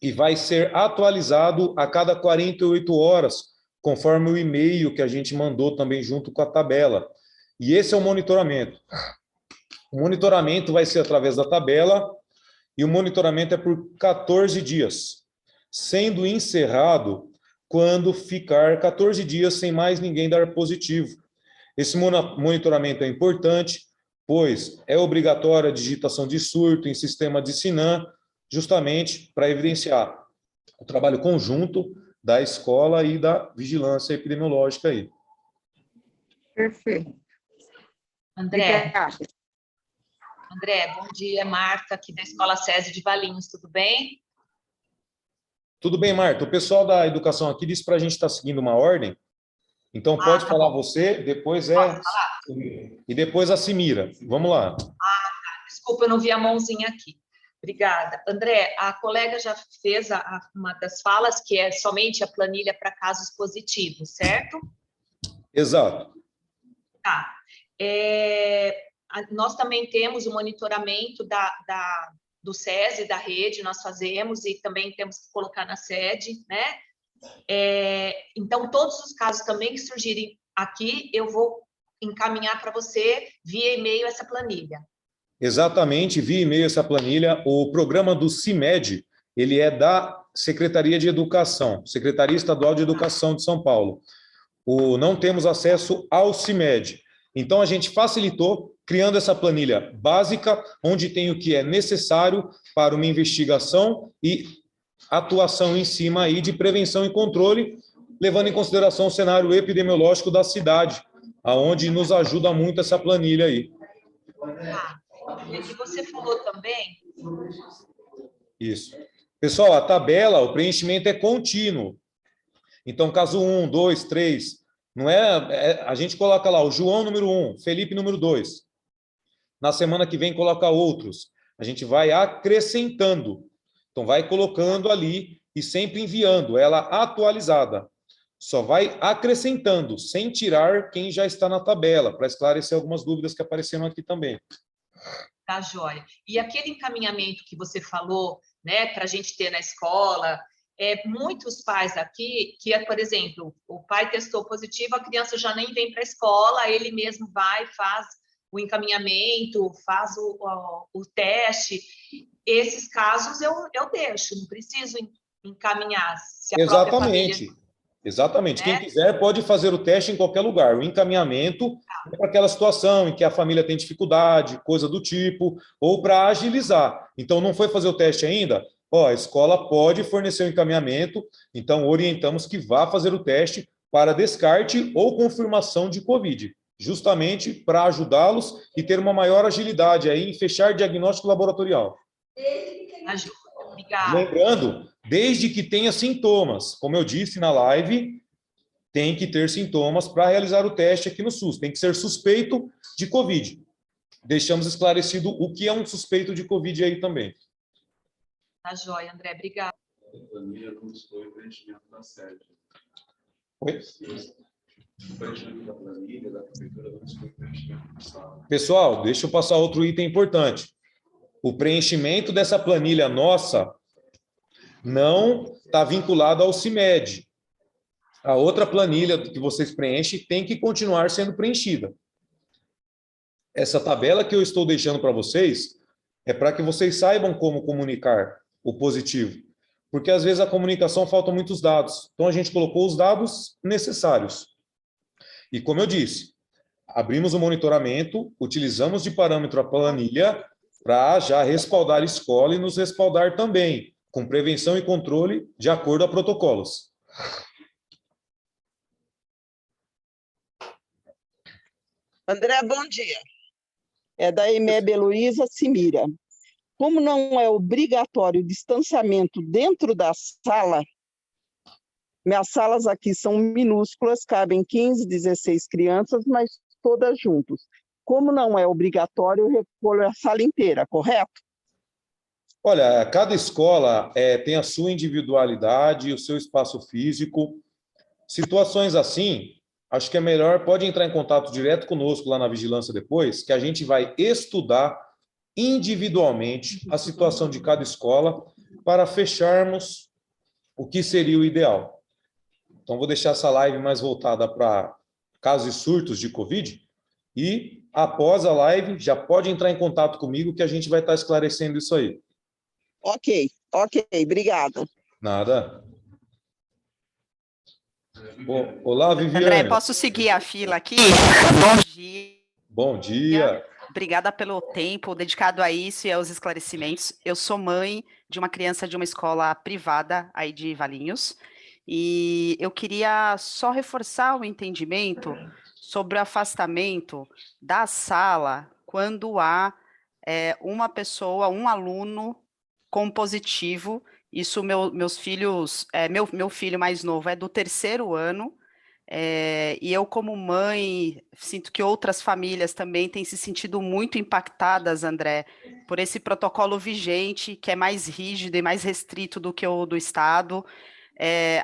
E vai ser atualizado a cada 48 horas, conforme o e-mail que a gente mandou também junto com a tabela. E esse é o monitoramento. O monitoramento vai ser através da tabela e o monitoramento é por 14 dias, sendo encerrado quando ficar 14 dias sem mais ninguém dar positivo. Esse monitoramento é importante, pois é obrigatória a digitação de surto em sistema de SINAM, justamente para evidenciar o trabalho conjunto da escola e da vigilância epidemiológica aí. Perfeito. André, bom dia, Marta, aqui da Escola SESI de Valinhos, tudo bem? Tudo bem, Marta. O pessoal da educação aqui disse para a gente estar seguindo uma ordem, então pode falar você, depois e depois a Simira. Vamos lá. Desculpa, eu não vi a mãozinha aqui. Obrigada. André, a colega já fez uma das falas, que é somente a planilha para casos positivos, certo? Exato. Tá. Nós também temos o monitoramento do SESI, da rede, nós fazemos e também temos que colocar na sede, né? Então, todos os casos também que surgirem aqui, eu vou encaminhar para você via e-mail essa planilha. Exatamente, via e-mail essa planilha. O programa do CIMED, ele é da Secretaria de Educação, Secretaria Estadual de Educação de São Paulo. Não temos acesso ao CIMED. Então, a gente facilitou, criando essa planilha básica, onde tem o que é necessário para uma investigação e atuação em cima aí de prevenção e controle, levando em consideração o cenário epidemiológico da cidade, aonde nos ajuda muito essa planilha aí. E que você falou também. Isso. Pessoal, a tabela, o preenchimento é contínuo. Então, caso 1, 2, 3, não a gente coloca lá o João número 1, Felipe número 2. Na semana que vem coloca outros. A gente vai acrescentando. Então, vai colocando ali e sempre enviando ela atualizada. Só vai acrescentando, sem tirar quem já está na tabela, para esclarecer algumas dúvidas que apareceram aqui também. Tá, joia. E aquele encaminhamento que você falou, né, para a gente ter na escola, muitos pais aqui, por exemplo, o pai testou positivo, a criança já nem vem para a escola, ele mesmo vai, faz o encaminhamento, faz o teste. Esses casos eu deixo, não preciso encaminhar. Se a própria família... Exatamente. Né? Quem quiser pode fazer o teste em qualquer lugar. O encaminhamento é para aquela situação em que a família tem dificuldade, coisa do tipo, ou para agilizar. Então, não foi fazer o teste ainda? A escola pode fornecer o encaminhamento, então orientamos que vá fazer o teste para descarte ou confirmação de COVID, justamente para ajudá-los e ter uma maior agilidade aí em fechar diagnóstico laboratorial. Obrigada. Lembrando, desde que tenha sintomas, como eu disse na live, tem que ter sintomas para realizar o teste aqui no SUS, tem que ser suspeito de COVID. Deixamos esclarecido o que é um suspeito de COVID aí também. Tá joia, André, obrigada. A planilha não exclui o preenchimento da sede. Oi? O preenchimento da planilha da prefeitura não exclui o preenchimento do estado. Pessoal, deixa eu passar outro item importante. O preenchimento dessa planilha nossa não está vinculado ao CIMED. A outra planilha que vocês preenchem tem que continuar sendo preenchida. Essa tabela que eu estou deixando para vocês é para que vocês saibam como comunicar o positivo. Porque às vezes a comunicação faltam muitos dados. Então a gente colocou os dados necessários. E como eu disse, abrimos o monitoramento, utilizamos de parâmetro a planilha para já respaldar a escola e nos respaldar também, com prevenção e controle de acordo a protocolos. André, bom dia. É da EMEB Heloísa Simira. Como não é obrigatório o distanciamento dentro da sala, minhas salas aqui são minúsculas, cabem 15, 16 crianças, mas todas juntas. Como não é obrigatório, eu recolho a sala inteira, correto? Olha, cada escola tem a sua individualidade, o seu espaço físico. Situações assim, acho que é melhor, pode entrar em contato direto conosco lá na vigilância depois, que a gente vai estudar individualmente a situação de cada escola para fecharmos o que seria o ideal. Então, vou deixar essa live mais voltada para casos e surtos de COVID e, após a live, já pode entrar em contato comigo que a gente vai estar esclarecendo isso aí. Ok, obrigada. Nada. Olá, Viviane. André, posso seguir a fila aqui? Bom dia. Bom dia. Obrigada pelo tempo dedicado a isso e aos esclarecimentos. Eu sou mãe de uma criança de uma escola privada aí de Valinhos e eu queria só reforçar o entendimento sobre o afastamento da sala quando há uma pessoa, um aluno com positivo. Isso, meus filhos, meu filho mais novo é do 3º ano, e eu, como mãe, sinto que outras famílias também têm se sentido muito impactadas, André, por esse protocolo vigente, que é mais rígido e mais restrito do que o do Estado.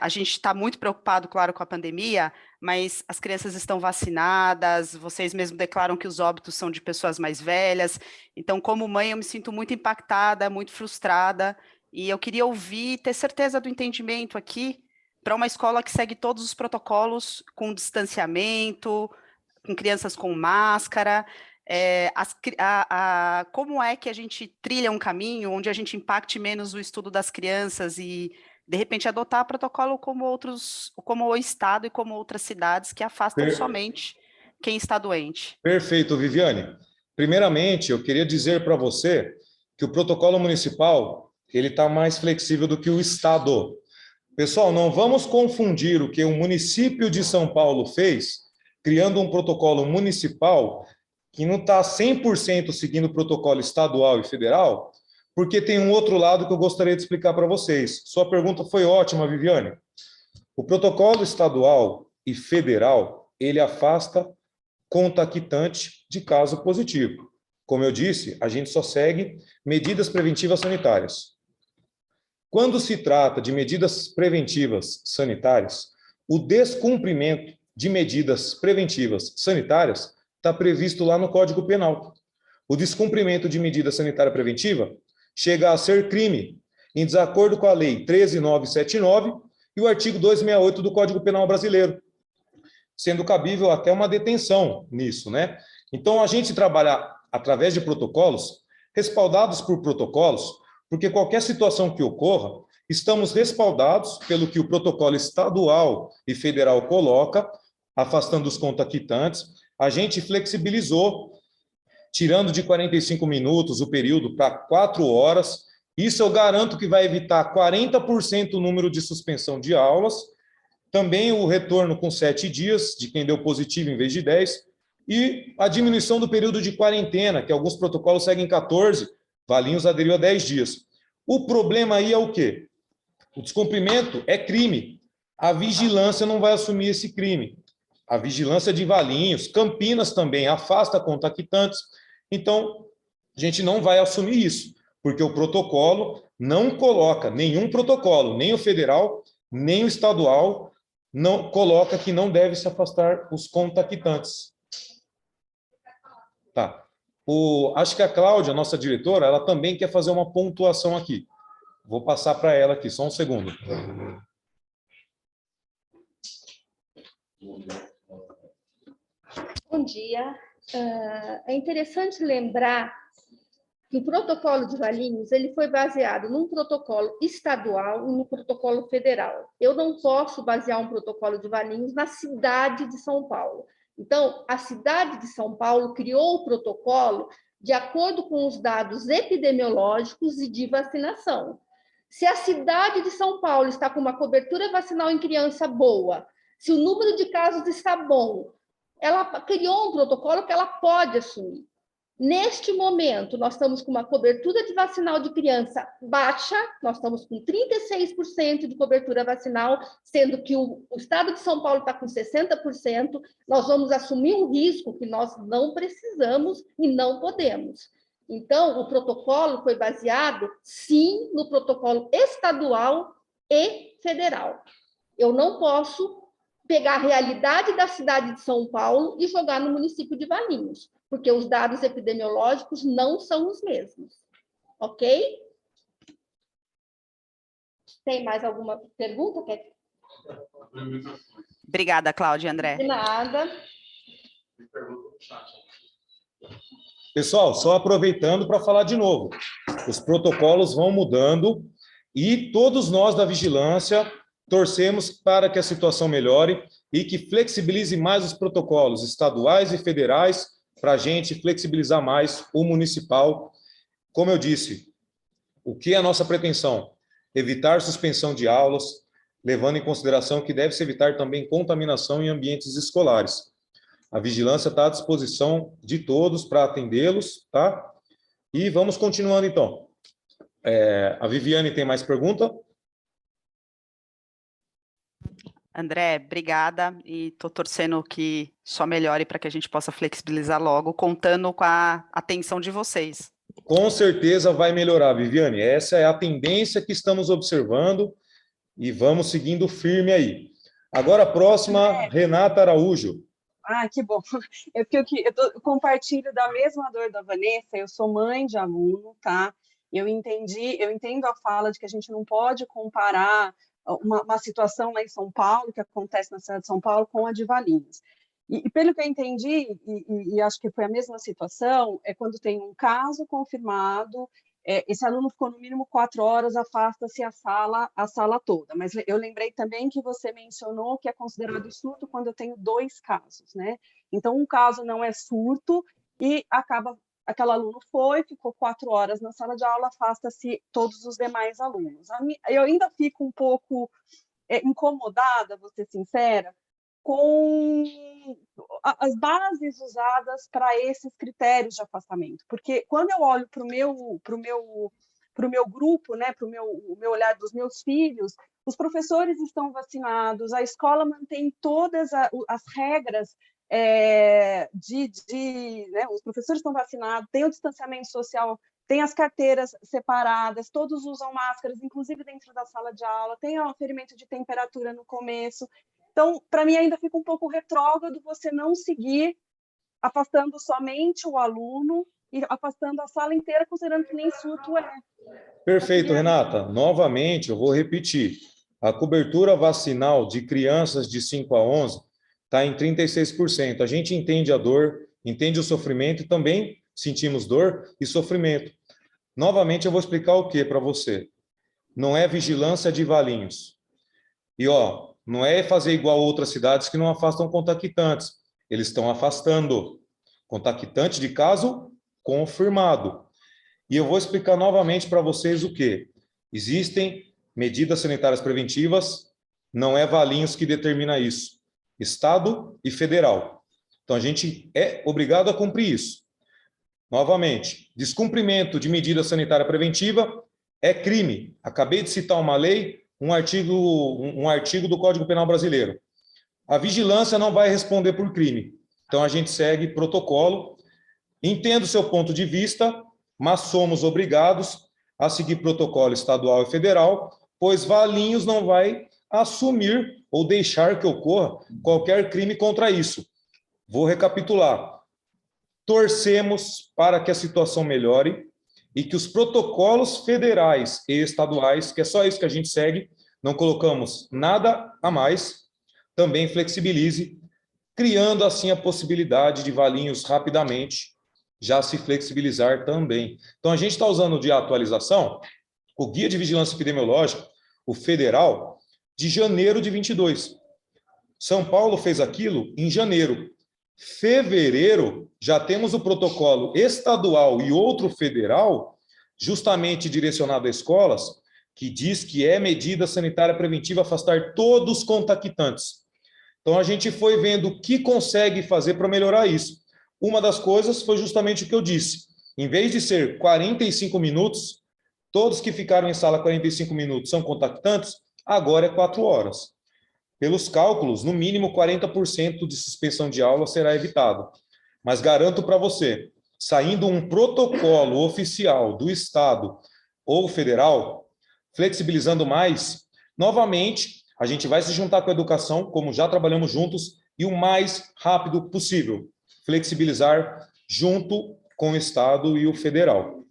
A gente está muito preocupado, claro, com a pandemia, mas as crianças estão vacinadas, vocês mesmos declaram que os óbitos são de pessoas mais velhas. Então, como mãe, eu me sinto muito impactada, muito frustrada, e eu queria ouvir, ter certeza do entendimento aqui, para uma escola que segue todos os protocolos com distanciamento, com crianças com máscara, como é que a gente trilha um caminho onde a gente impacte menos o estudo das crianças e, de repente, adotar protocolo como o Estado e como outras cidades que afastam somente quem está doente. Perfeito, Viviane. Primeiramente, eu queria dizer para você que o protocolo municipal ele está mais flexível do que o Estado. Pessoal, não vamos confundir o que o município de São Paulo fez, criando um protocolo municipal que não está 100% seguindo o protocolo estadual e federal, porque tem um outro lado que eu gostaria de explicar para vocês. Sua pergunta foi ótima, Viviane. O protocolo estadual e federal, ele afasta contactante de caso positivo. Como eu disse, a gente só segue medidas preventivas sanitárias. Quando se trata de medidas preventivas sanitárias, o descumprimento de medidas preventivas sanitárias está previsto lá no Código Penal. O descumprimento de medida sanitária preventiva chega a ser crime, em desacordo com a Lei 13.979 e o artigo 268 do Código Penal brasileiro, sendo cabível até uma detenção nisso, né? Então, a gente trabalha através de protocolos, respaldados por protocolos, porque qualquer situação que ocorra, estamos respaldados pelo que o protocolo estadual e federal coloca, afastando os contaquitantes. A gente flexibilizou, tirando de 45 minutos o período para 4 horas. Isso eu garanto que vai evitar 40% o número de suspensão de aulas, também o retorno com 7 dias, de quem deu positivo em vez de 10, e a diminuição do período de quarentena, que alguns protocolos seguem 14, Valinhos aderiu a 10 dias. O problema aí é o quê? O descumprimento é crime. A vigilância não vai assumir esse crime. A vigilância de Valinhos, Campinas também afasta contactantes. Então, a gente não vai assumir isso, porque o protocolo não coloca, nenhum protocolo, nem o federal, nem o estadual, não coloca que não deve se afastar os contactantes. Tá. Acho que a Cláudia, nossa diretora, ela também quer fazer uma pontuação aqui. Vou passar para ela aqui, só um segundo. Bom dia. É interessante lembrar que o protocolo de Valinhos ele foi baseado num protocolo estadual e no protocolo federal. Eu não posso basear um protocolo de Valinhos na cidade de São Paulo. Então, a cidade de São Paulo criou o protocolo de acordo com os dados epidemiológicos e de vacinação. Se a cidade de São Paulo está com uma cobertura vacinal em criança boa, se o número de casos está bom, ela criou um protocolo que ela pode assumir. Neste momento, nós estamos com uma cobertura de vacinal de criança baixa, nós estamos com 36% de cobertura vacinal, sendo que o estado de São Paulo está com 60%, nós vamos assumir um risco que nós não precisamos e não podemos. Então, o protocolo foi baseado, sim, no protocolo estadual e federal. Eu não posso pegar a realidade da cidade de São Paulo e jogar no município de Valinhos, porque os dados epidemiológicos não são os mesmos. Ok? Tem mais alguma pergunta? Obrigada, Cláudia e André. De nada. Pessoal, só aproveitando para falar de novo, os protocolos vão mudando e todos nós da vigilância torcemos para que a situação melhore e que flexibilize mais os protocolos estaduais e federais para a gente flexibilizar mais o municipal. Como eu disse, o que é a nossa pretensão? Evitar suspensão de aulas, levando em consideração que deve-se evitar também contaminação em ambientes escolares. A vigilância está à disposição de todos para atendê-los, tá? E vamos continuando, então. A Viviane tem mais pergunta? André, obrigada, e estou torcendo que só melhore para que a gente possa flexibilizar logo, contando com a atenção de vocês. Com certeza vai melhorar, Viviane. Essa é a tendência que estamos observando e vamos seguindo firme aí. Agora a próxima, Renata Araújo. Ah, que bom. Eu compartilho da mesma dor da Vanessa, eu sou mãe de aluno, tá? Eu entendo a fala de que a gente não pode comparar uma situação lá em São Paulo, que acontece na cidade de São Paulo, com a de Valinhos. E pelo que eu entendi, e acho que foi a mesma situação, é quando tem um caso confirmado, esse aluno ficou no mínimo 4 horas, afasta-se a sala toda. Mas eu lembrei também que você mencionou que é considerado surto quando eu tenho 2 casos, né? Então, um caso não é surto e aquele aluno ficou 4 horas na sala de aula, afasta-se todos os demais alunos. Eu ainda fico um pouco incomodada, vou ser sincera, com as bases usadas para esses critérios de afastamento. Porque quando eu olho para o meu grupo, né, para o meu olhar dos meus filhos, os professores estão vacinados, a escola mantém todas as regras né, os professores estão vacinados, tem o distanciamento social, tem as carteiras separadas, todos usam máscaras, inclusive dentro da sala de aula, tem o aferimento de temperatura no começo. Então, para mim, ainda fica um pouco retrógrado você não seguir afastando somente o aluno e afastando a sala inteira, considerando que nem surto é. Perfeito, Renata. Novamente, eu vou repetir. A cobertura vacinal de crianças de 5 a 11 está em 36%. A gente entende a dor entende o sofrimento e também sentimos dor e sofrimento. Novamente, eu vou explicar o que para você. Não é vigilância de Valinhos. E, ó, não é fazer igual outras cidades que não afastam contactantes. Eles estão afastando. Contactante de caso confirmado. E eu vou explicar novamente para vocês o que. Existem medidas sanitárias preventivas, não é Valinhos que determina isso. Estado e federal. Então, a gente é obrigado a cumprir isso. Novamente, descumprimento de medida sanitária preventiva é crime. Acabei de citar uma lei, um artigo do Código Penal Brasileiro. A vigilância não vai responder por crime. Então, a gente segue protocolo. Entendo o seu ponto de vista, mas somos obrigados a seguir protocolo estadual e federal, pois Valinhos não vai assumir ou deixar que ocorra qualquer crime contra isso. Vou recapitular. Torcemos para que a situação melhore e que os protocolos federais e estaduais, que é só isso que a gente segue, não colocamos nada a mais, também flexibilize, criando assim a possibilidade de Valinhos rapidamente já se flexibilizar também. Então, a gente está usando de atualização o Guia de Vigilância Epidemiológica, o federal, de janeiro de 22. São Paulo fez aquilo em janeiro. Fevereiro, já temos o protocolo estadual e outro federal, justamente direcionado a escolas, que diz que é medida sanitária preventiva afastar todos os contactantes. Então, a gente foi vendo o que consegue fazer para melhorar isso. Uma das coisas foi justamente o que eu disse. Em vez de ser 45 minutos, todos que ficaram em sala 45 minutos são contactantes, agora é 4 horas. Pelos cálculos, no mínimo 40% de suspensão de aula será evitado. Mas garanto para você, saindo um protocolo oficial do Estado ou federal, flexibilizando mais, novamente, a gente vai se juntar com a educação, como já trabalhamos juntos, e o mais rápido possível, flexibilizar junto com o Estado e o federal.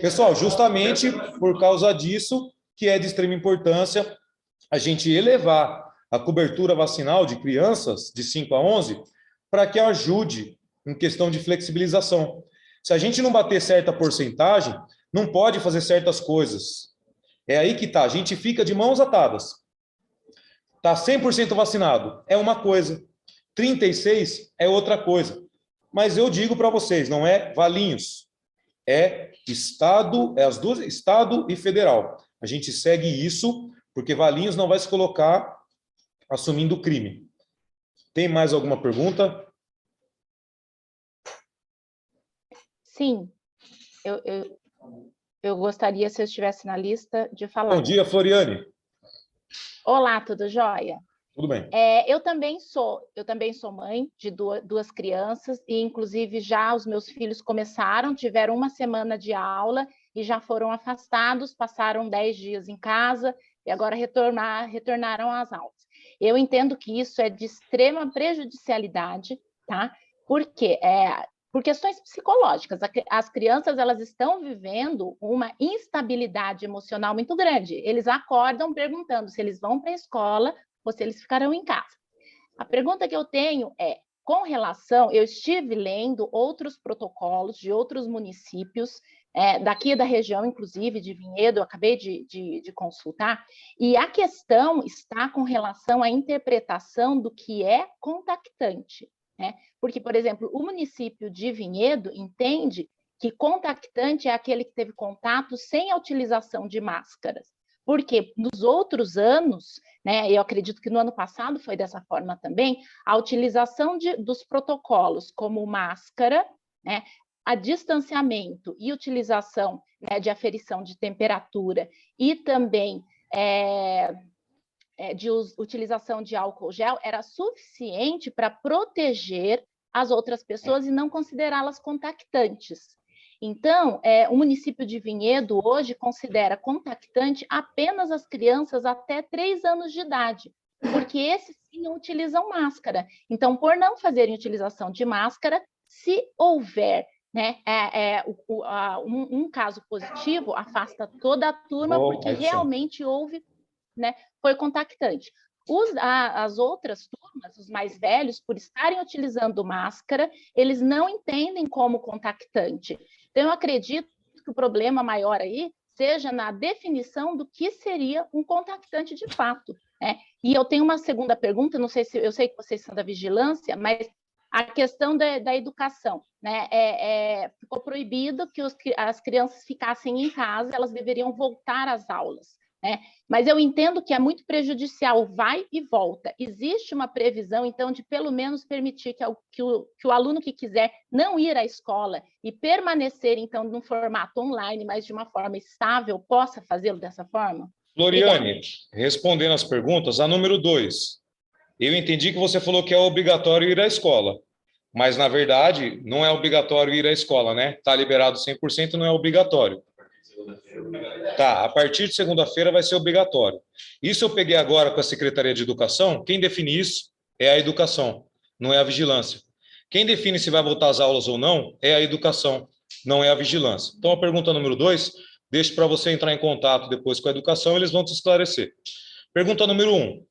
Pessoal, justamente por causa disso, que é de extrema importância a gente elevar a cobertura vacinal de crianças de 5 a 11 para que ajude em questão de flexibilização. Se a gente não bater certa porcentagem, não pode fazer certas coisas. É aí que está, a gente fica de mãos atadas. Está 100% vacinado, é uma coisa. 36% é outra coisa. Mas eu digo para vocês, não é Valinhos. É Estado, é as duas, Estado e Federal. A gente segue isso, porque Valinhos não vai se colocar assumindo crime. Tem mais alguma pergunta? Sim. Eu gostaria, se eu estivesse na lista, de falar. Bom dia, Floriane. Olá, tudo jóia? Tudo bem. Eu também sou mãe de duas crianças e, inclusive, já os meus filhos tiveram uma semana de aula e já foram afastados, passaram 10 dias em casa e agora retornaram às aulas. Eu entendo que isso é de extrema prejudicialidade, tá? Porque por questões psicológicas, as crianças elas estão vivendo uma instabilidade emocional muito grande. Eles acordam perguntando se eles vão para a escola ou se eles ficarão em casa. A pergunta que eu tenho é, com relação, eu estive lendo outros protocolos de outros municípios, daqui da região, inclusive, de Vinhedo, eu acabei de consultar, e a questão está com relação à interpretação do que é contactante, né? Porque, por exemplo, o município de Vinhedo entende que contactante é aquele que teve contato sem a utilização de máscaras. Porque nos outros anos, né, eu acredito que no ano passado foi dessa forma também, a utilização dos protocolos como máscara, né, a distanciamento e utilização, né, de aferição de temperatura e também de utilização de álcool gel era suficiente para proteger as outras pessoas e não considerá-las contactantes. Então, o município de Vinhedo hoje considera contactante apenas as crianças até 3 anos de idade, porque esses sim não utilizam máscara. Então, por não fazerem utilização de máscara, se houver, né, um caso positivo, afasta toda a turma, porque realmente houve, né, foi contactante. As outras turmas, os mais velhos, por estarem utilizando máscara, eles não entendem como contactante. Então, eu acredito que o problema maior aí seja na definição do que seria um contactante de fato, né? E eu tenho uma segunda pergunta, não sei se eu sei que vocês são da vigilância, mas a questão da educação, né? Ficou proibido que as crianças ficassem em casa, elas deveriam voltar às aulas, né? Mas eu entendo que é muito prejudicial, vai e volta. Existe uma previsão, então, de pelo menos permitir que o aluno que quiser não ir à escola e permanecer, então, num formato online, mas de uma forma estável, possa fazê-lo dessa forma? Floriane, Obrigada. respondendo as perguntas, a número 2. Eu entendi que você falou que é obrigatório ir à escola, mas, na verdade, não é obrigatório ir à escola, né? Está liberado 100%, não é obrigatório. Tá, a partir de segunda-feira vai ser obrigatório. Isso eu peguei agora com a Secretaria de Educação. Quem define isso é a educação, não é a vigilância. Quem define se vai voltar às aulas ou não é a educação, não é a vigilância. Então, a pergunta número 2, deixo para você entrar em contato depois com a educação, eles vão te esclarecer. Pergunta número 1.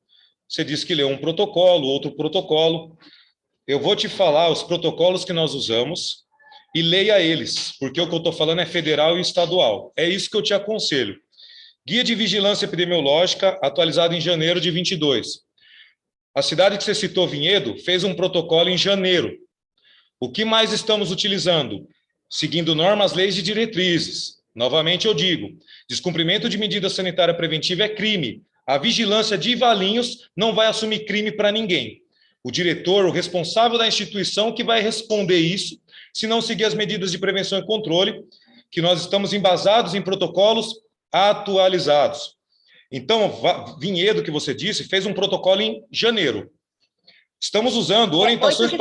Você disse que leu um protocolo, outro protocolo. Eu vou te falar os protocolos que nós usamos e leia eles, porque o que eu estou falando é federal e estadual. É isso que eu te aconselho. Guia de Vigilância Epidemiológica, atualizado em janeiro de 22. A cidade que você citou, Vinhedo, fez um protocolo em janeiro. O que mais estamos utilizando? Seguindo normas, leis e diretrizes. Novamente eu digo, descumprimento de medida sanitária preventiva é crime. A vigilância de Valinhos não vai assumir crime para ninguém. O diretor, o responsável da instituição que vai responder isso, se não seguir as medidas de prevenção e controle, que nós estamos embasados em protocolos atualizados. Então, Vinhedo, que você disse, fez um protocolo em janeiro. Estamos usando orientações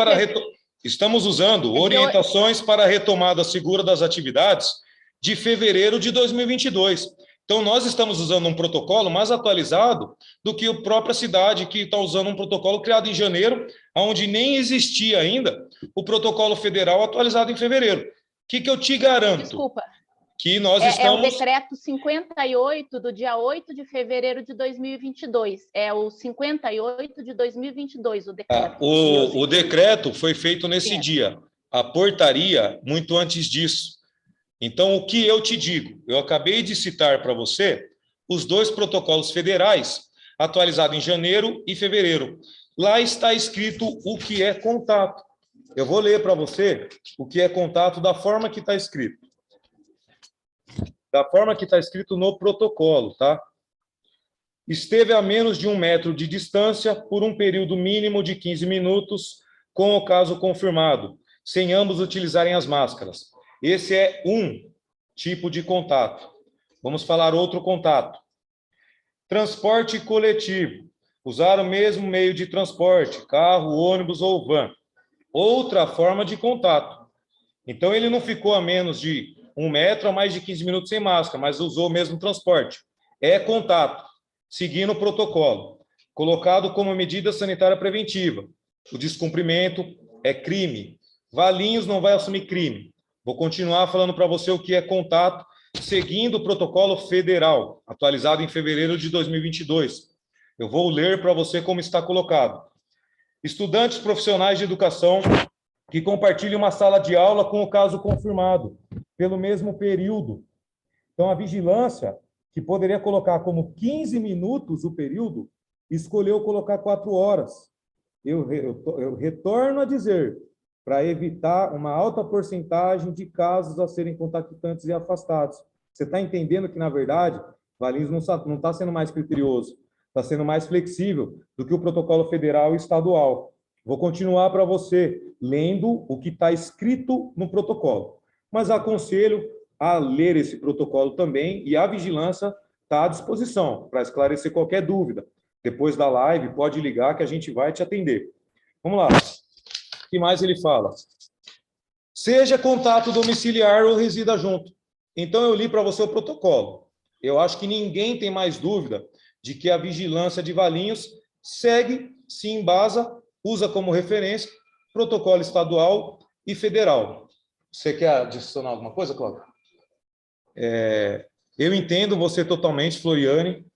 para a retomada segura das atividades de fevereiro de 2022. Então, nós estamos usando um protocolo mais atualizado do que a própria cidade, que está usando um protocolo criado em janeiro, onde nem existia ainda o protocolo federal atualizado em fevereiro. O que eu te garanto? Desculpa. Que nós estamos... É o decreto 58 do dia 8 de fevereiro de 2022. É o 58 de 2022, o decreto. O decreto foi feito nesse dia. A portaria, muito antes disso. Então, o que eu te digo? Eu acabei de citar para você os 2 protocolos federais, atualizados em janeiro e fevereiro. Lá está escrito o que é contato. Eu vou ler para você o que é contato da forma que está escrito. Da forma que está escrito no protocolo, tá? Esteve a menos de 1 metro de distância por um período mínimo de 15 minutos, com o caso confirmado, sem ambos utilizarem as máscaras. Esse é um tipo de contato. Vamos falar outro contato. Transporte coletivo. Usar o mesmo meio de transporte, carro, ônibus ou van. Outra forma de contato. Então, ele não ficou a menos de 1 metro a mais de 15 minutos sem máscara, mas usou o mesmo transporte. É contato, seguindo o protocolo. Colocado como medida sanitária preventiva. O descumprimento é crime. Valinhos não vai assumir crime. Vou continuar falando para você o que é contato, seguindo o protocolo federal, atualizado em fevereiro de 2022. Eu vou ler para você como está colocado. Estudantes profissionais de educação que compartilham uma sala de aula com o caso confirmado, pelo mesmo período. Então, a vigilância, que poderia colocar como 15 minutos o período, escolheu colocar 4 horas. Eu retorno a dizer, para evitar uma alta porcentagem de casos a serem contactantes e afastados. Você está entendendo que, na verdade, Valinhos não está sendo mais criterioso, está sendo mais flexível do que o protocolo federal e estadual. Vou continuar para você, lendo o que está escrito no protocolo. Mas aconselho a ler esse protocolo também, e a vigilância está à disposição para esclarecer qualquer dúvida. Depois da live, pode ligar que a gente vai te atender. Vamos lá. O que mais ele fala? Seja contato domiciliar ou resida junto. Então, eu li para você o protocolo. Eu acho que ninguém tem mais dúvida de que a vigilância de Valinhos segue, se embasa, usa como referência protocolo estadual e federal. Você quer adicionar alguma coisa, Cláudio? Eu entendo você totalmente, Floriane.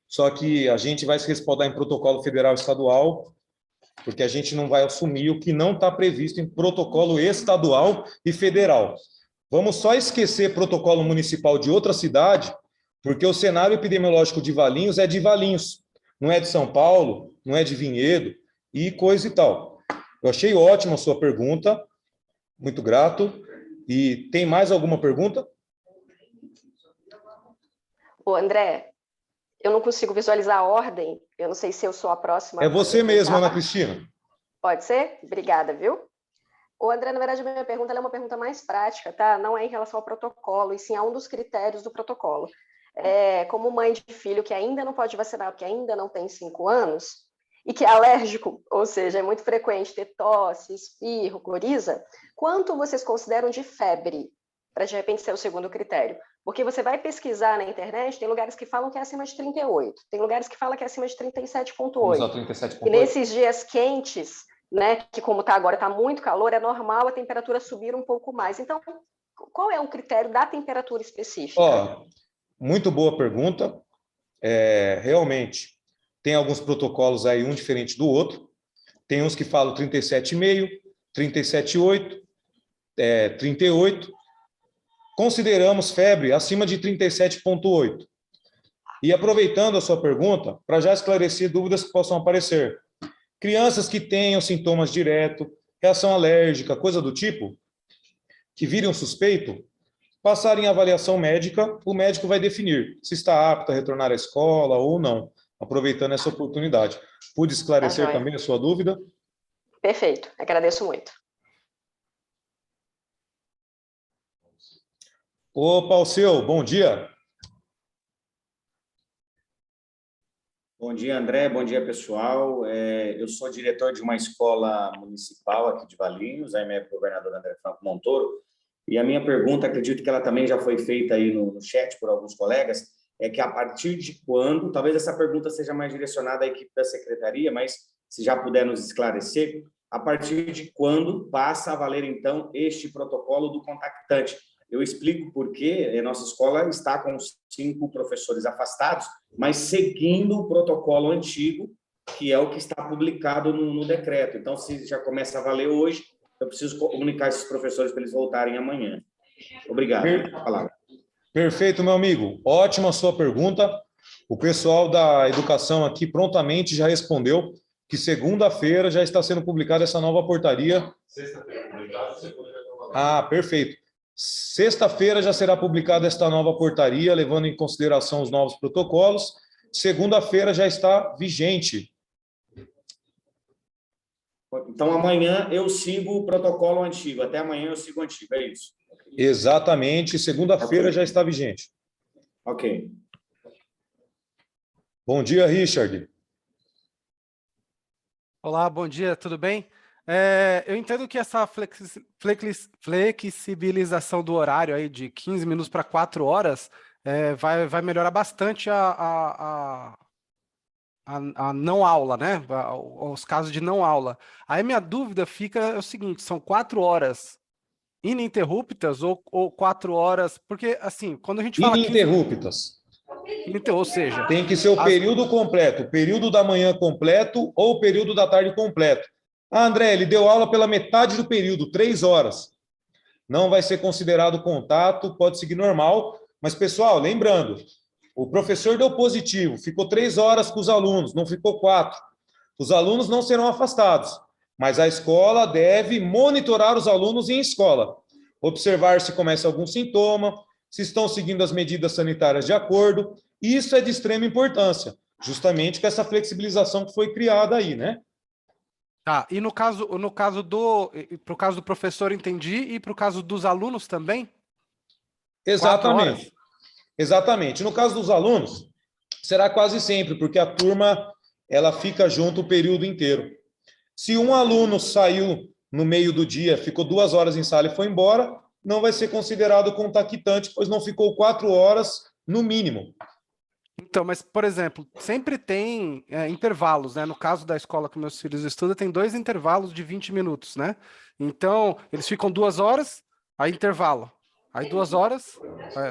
só que a gente vai se respaldar em protocolo federal e estadual, porque a gente não vai assumir o que não está previsto em protocolo estadual e federal. Vamos só esquecer protocolo municipal de outra cidade, porque o cenário epidemiológico de Valinhos é de Valinhos, não é de São Paulo, não é de Vinhedo e coisa e tal. Eu achei ótima a sua pergunta, muito grato. E tem mais alguma pergunta? Ô, André, eu não consigo visualizar a ordem, eu não sei se eu sou a próxima. É você mesma, Ana Cristina. Pode ser? Obrigada, viu? Ô, André, na verdade, a minha pergunta é uma pergunta mais prática, tá? Não é em relação ao protocolo, e sim a um dos critérios do protocolo. Como mãe de filho que ainda não pode vacinar, porque ainda não tem 5 anos, e que é alérgico, ou seja, é muito frequente ter tosse, espirro, coriza, quanto vocês consideram de febre, para de repente ser o segundo critério? Porque você vai pesquisar na internet, tem lugares que falam que é acima de 38, tem lugares que falam que é acima de 37,8. E nesses dias quentes, né, que como está agora, está muito calor, é normal a temperatura subir um pouco mais. Então, qual é o critério da temperatura específica? Muito boa pergunta. Realmente, tem alguns protocolos aí, um diferente do outro. Tem uns que falam 37,5, 37,8, 38. Consideramos febre acima de 37,8. E aproveitando a sua pergunta, para já esclarecer dúvidas que possam aparecer. Crianças que tenham sintomas diretos, reação alérgica, coisa do tipo, que virem um suspeito, passarem a avaliação médica, o médico vai definir se está apto a retornar à escola ou não, aproveitando essa oportunidade. Pude esclarecer também a sua dúvida? Perfeito, agradeço muito. Opa, Alceu, bom dia. Bom dia, André. Bom dia, pessoal. Eu sou diretor de uma escola municipal aqui de Valinhos, a EMEP Governador André Franco Montoro, e a minha pergunta, acredito que ela também já foi feita aí no chat por alguns colegas, é que a partir de quando, talvez essa pergunta seja mais direcionada à equipe da secretaria, mas se já puder nos esclarecer, a partir de quando passa a valer, então, este protocolo do contactante? Eu explico por quê. A nossa escola está com 5 professores afastados, mas seguindo o protocolo antigo, que é o que está publicado no decreto. Então, se já começa a valer hoje, eu preciso comunicar esses professores para eles voltarem amanhã. Obrigado. A palavra. Perfeito, meu amigo. Ótima sua pergunta. O pessoal da educação aqui prontamente já respondeu que segunda-feira já está sendo publicada essa nova portaria. Sexta-feira. Perfeito. Sexta-feira já será publicada esta nova portaria, levando em consideração os novos protocolos. Segunda-feira já está vigente. Então, amanhã eu sigo o protocolo antigo. Até amanhã eu sigo o antigo, é isso? Exatamente. Segunda-feira já está vigente. Ok. Bom dia, Richard. Olá, bom dia, tudo bem? Eu entendo que essa flexibilização do horário aí de 15 minutos para 4 horas vai melhorar bastante a não aula, né? Os casos de não aula. Aí minha dúvida fica o seguinte, são 4 horas ininterruptas ou 4 horas... Porque, assim, quando a gente fala... Ininterruptas. Ou seja... Tem que ser o período completo, o período da manhã completo ou o período da tarde completo. André, ele deu aula pela metade do período, 3 horas. Não vai ser considerado contato, pode seguir normal. Mas, pessoal, lembrando, o professor deu positivo, ficou 3 horas com os alunos, não ficou 4. Os alunos não serão afastados, mas a escola deve monitorar os alunos em escola, observar se começa algum sintoma, se estão seguindo as medidas sanitárias de acordo. Isso é de extrema importância, justamente com essa flexibilização que foi criada aí, né? Tá, e pro caso do professor, entendi, e para o caso dos alunos também? Exatamente. Exatamente. No caso dos alunos, será quase sempre, porque a turma ela fica junto o período inteiro. Se um aluno saiu no meio do dia, ficou 2 horas em sala e foi embora, não vai ser considerado contactante, pois não ficou 4 horas no mínimo. Então, mas, por exemplo, sempre tem intervalos, né? No caso da escola que meus filhos estudam, tem 2 intervalos de 20 minutos, né? Então, eles ficam 2 horas, aí intervalo. Aí 2 horas,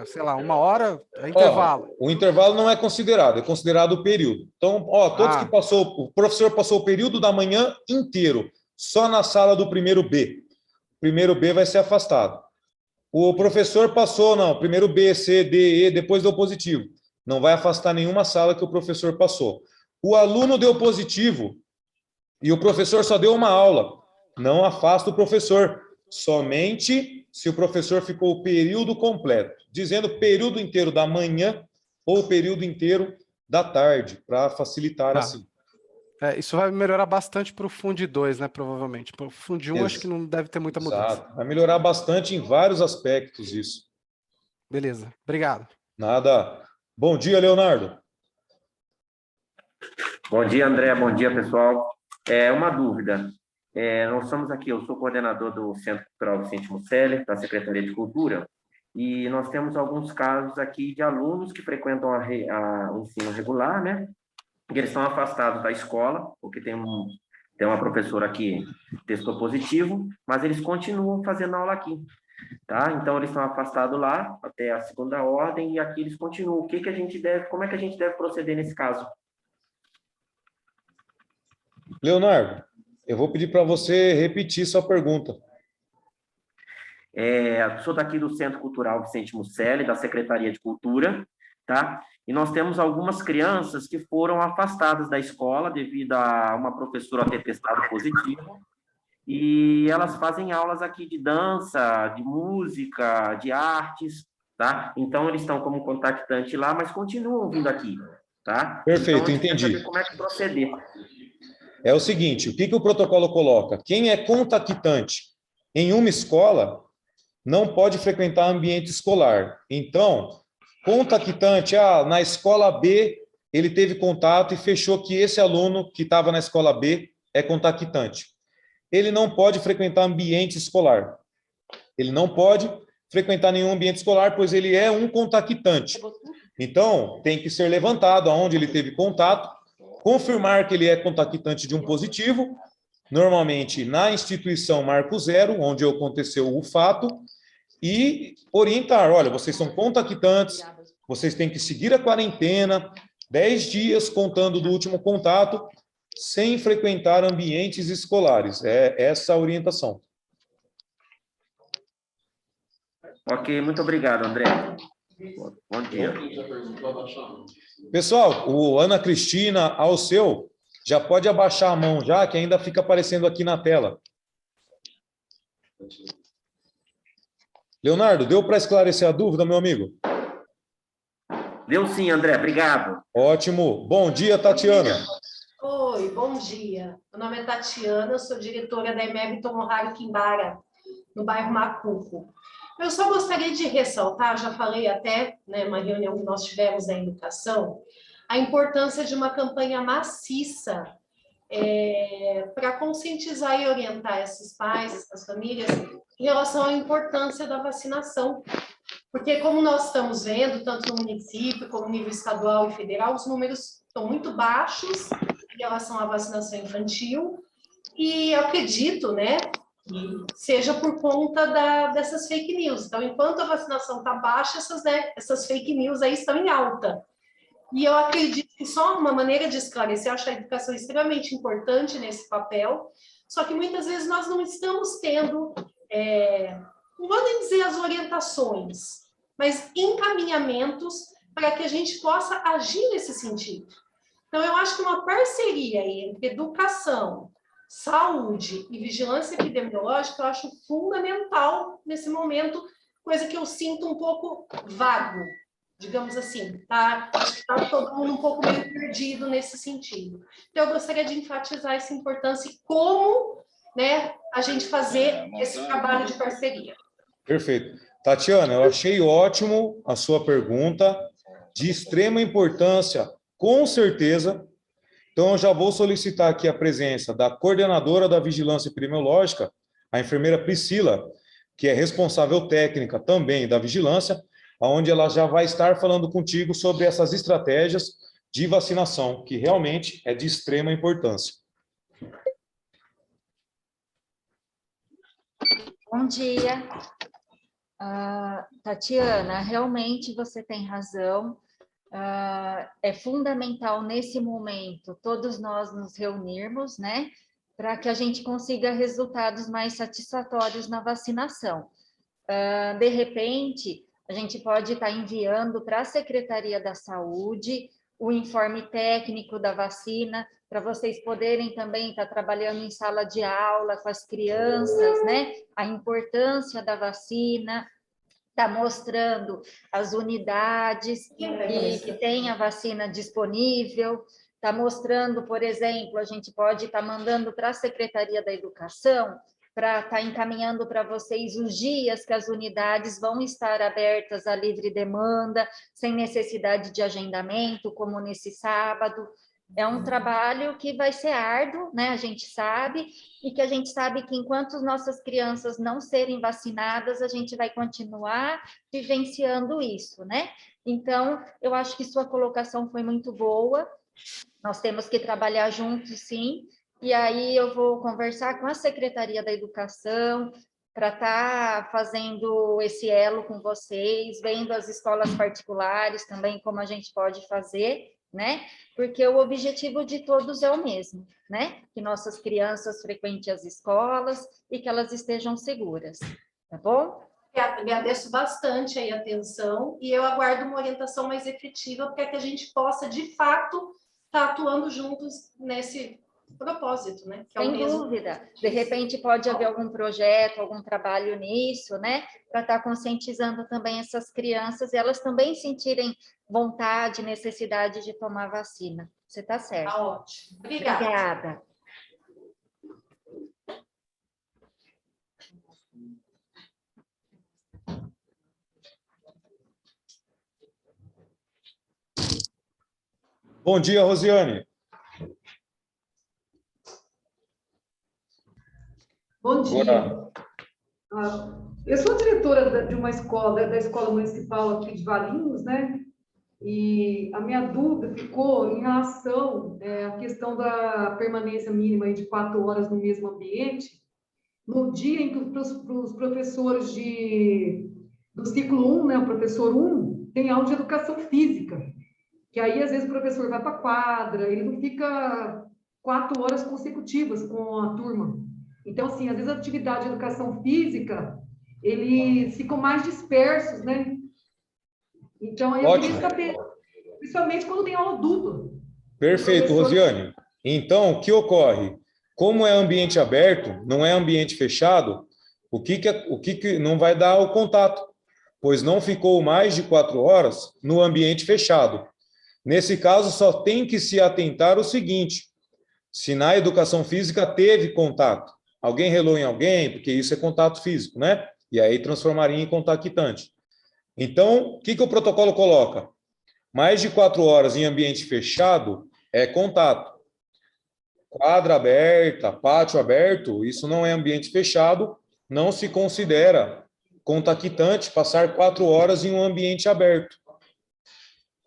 sei lá, 1 hora, é intervalo. O intervalo não é considerado o período. Então, todos que o professor passou o período da manhã inteiro, só na sala do primeiro B. O primeiro B vai ser afastado. O professor passou, primeiro B, C, D, E, depois deu positivo. Não vai afastar nenhuma sala que o professor passou. O aluno deu positivo e o professor só deu uma aula. Não afasta o professor, somente se o professor ficou o período completo, dizendo período inteiro da manhã ou período inteiro da tarde, para facilitar assim. Isso vai melhorar bastante para o Fund 2, né? Provavelmente. Para o Fund 1, acho que não deve ter muita mudança. Vai melhorar bastante em vários aspectos isso. Beleza, obrigado. Nada. Bom dia, Leonardo. Bom dia, André. Bom dia, pessoal. Uma dúvida. Nós estamos aqui, eu sou coordenador do Centro Cultural Vicente Mucelli, da Secretaria de Cultura, e nós temos alguns casos aqui de alunos que frequentam o ensino regular, né? Que eles estão afastados da escola, porque tem uma professora que testou positivo, mas eles continuam fazendo aula aqui, tá? Então, eles estão afastados lá, até a segunda ordem, e aqui eles continuam. Como é que a gente deve proceder nesse caso? Leonardo, eu vou pedir para você repetir sua pergunta. Sou daqui do Centro Cultural Vicente Mucelli, da Secretaria de Cultura, tá? E nós temos algumas crianças que foram afastadas da escola devido a uma professora ter testado positivo, e elas fazem aulas aqui de dança, de música, de artes, tá? Então, eles estão como contactante lá, mas continuam vindo aqui, tá? Perfeito, então, entendi. Como é que proceder? É o seguinte, o que o protocolo coloca? Quem é contactante em uma escola não pode frequentar ambiente escolar. Então, contactante, na escola B, ele teve contato e fechou que esse aluno que estava na escola B é contactante. Ele não pode frequentar ambiente escolar. Ele não pode frequentar nenhum ambiente escolar, pois ele é um contactante. Então, tem que ser levantado aonde ele teve contato, confirmar que ele é contactante de um positivo, normalmente na instituição Marco Zero, onde aconteceu o fato, e orientar, olha, vocês são contactantes, vocês têm que seguir a quarentena, 10 dias contando do último contato, sem frequentar ambientes escolares. É essa a orientação. Ok, muito obrigado, André. Bom dia. Pessoal, o Ana Cristina, Alceu, já pode abaixar a mão já, que ainda fica aparecendo aqui na tela. Leonardo, deu para esclarecer a dúvida, meu amigo? Deu sim, André, obrigado. Ótimo. Bom dia, Tatiana. Oi, bom dia. Meu nome é Tatiana, eu sou diretora da EMEB Tomohari Kimbara, no bairro Macuco. Eu só gostaria de ressaltar, já falei até, né, uma reunião que nós tivemos na educação, a importância de uma campanha maciça para conscientizar e orientar esses pais, essas famílias, em relação à importância da vacinação. Porque, como nós estamos vendo, tanto no município como no nível estadual e federal, os números estão muito baixos em relação à vacinação infantil, e eu acredito, né, seja por conta dessas fake news. Então, enquanto a vacinação está baixa, essas fake news aí estão em alta. E eu acredito que só uma maneira de esclarecer, eu acho a educação extremamente importante nesse papel, só que muitas vezes nós não estamos tendo, não vou nem dizer as orientações, mas encaminhamentos para que a gente possa agir nesse sentido. Então, eu acho que uma parceria entre educação, saúde e vigilância epidemiológica, eu acho fundamental nesse momento, coisa que eu sinto um pouco vago, digamos assim, tá? Acho que está todo mundo um pouco meio perdido nesse sentido. Então, eu gostaria de enfatizar essa importância e como, né, a gente fazer esse trabalho de parceria. Perfeito. Tatiana, eu achei ótimo a sua pergunta, de extrema importância, com certeza. Então, eu já vou solicitar aqui a presença da coordenadora da Vigilância Epidemiológica, a enfermeira Priscila, que é responsável técnica também da Vigilância, onde ela já vai estar falando contigo sobre essas estratégias de vacinação, que realmente é de extrema importância. Bom dia. Tatiana, realmente você tem razão. É fundamental nesse momento todos nós nos reunirmos, né, para que a gente consiga resultados mais satisfatórios na vacinação. De repente, a gente pode estar enviando para a Secretaria da Saúde o informe técnico da vacina, para vocês poderem também estar trabalhando em sala de aula com as crianças, né, a importância da vacina, está mostrando as unidades que tem a vacina disponível, está mostrando, por exemplo, a gente pode estar mandando para a Secretaria da Educação, para estar encaminhando para vocês os dias que as unidades vão estar abertas à livre demanda, sem necessidade de agendamento, como nesse sábado. É um trabalho que vai ser árduo, né? A gente sabe, e que a gente sabe que enquanto as nossas crianças não serem vacinadas, a gente vai continuar vivenciando isso, né? Então, eu acho que sua colocação foi muito boa, nós temos que trabalhar juntos, sim, e aí eu vou conversar com a Secretaria da Educação, para estar fazendo esse elo com vocês, vendo as escolas particulares também, como a gente pode fazer, né? Porque o objetivo de todos é o mesmo, né? Que nossas crianças frequentem as escolas e que elas estejam seguras, tá bom? Agradeço bastante aí a atenção e eu aguardo uma orientação mais efetiva para que a gente possa, de fato, estar atuando juntos nesse propósito, né? Que é o Sem mesmo. dúvida. De repente pode haver algum projeto, algum trabalho nisso, né? Para estar conscientizando também essas crianças e elas também sentirem vontade, necessidade de tomar vacina. Você está certo. Tá ótimo. Obrigada. Obrigada. Bom dia, Rosiane. Bom dia. Eu sou diretora de uma escola, da Escola Municipal aqui de Valinhos, né? E a minha dúvida ficou em relação à questão da permanência mínima aí de 4 horas no mesmo ambiente, no dia em que os professores do ciclo 1, né, o professor 1, tem aula de educação física, que aí às vezes o professor vai para a quadra, ele não fica 4 horas consecutivas com a turma. Então, assim, às vezes a atividade de educação física, eles ficam mais dispersos, né? Então, aí eu queria saber, principalmente quando tem aula dupla. Perfeito, Rosiane. Então, o que ocorre? Como é ambiente aberto, não é ambiente fechado, o que não vai dar o contato? Pois não ficou mais de 4 horas no ambiente fechado. Nesse caso, só tem que se atentar o seguinte: se na educação física teve contato, alguém relou em alguém, porque isso é contato físico, né? E aí transformaria em contactante. Então, o que o protocolo coloca? Mais de 4 horas em ambiente fechado é contato. Quadra aberta, pátio aberto, isso não é ambiente fechado, não se considera contactante passar 4 horas em um ambiente aberto.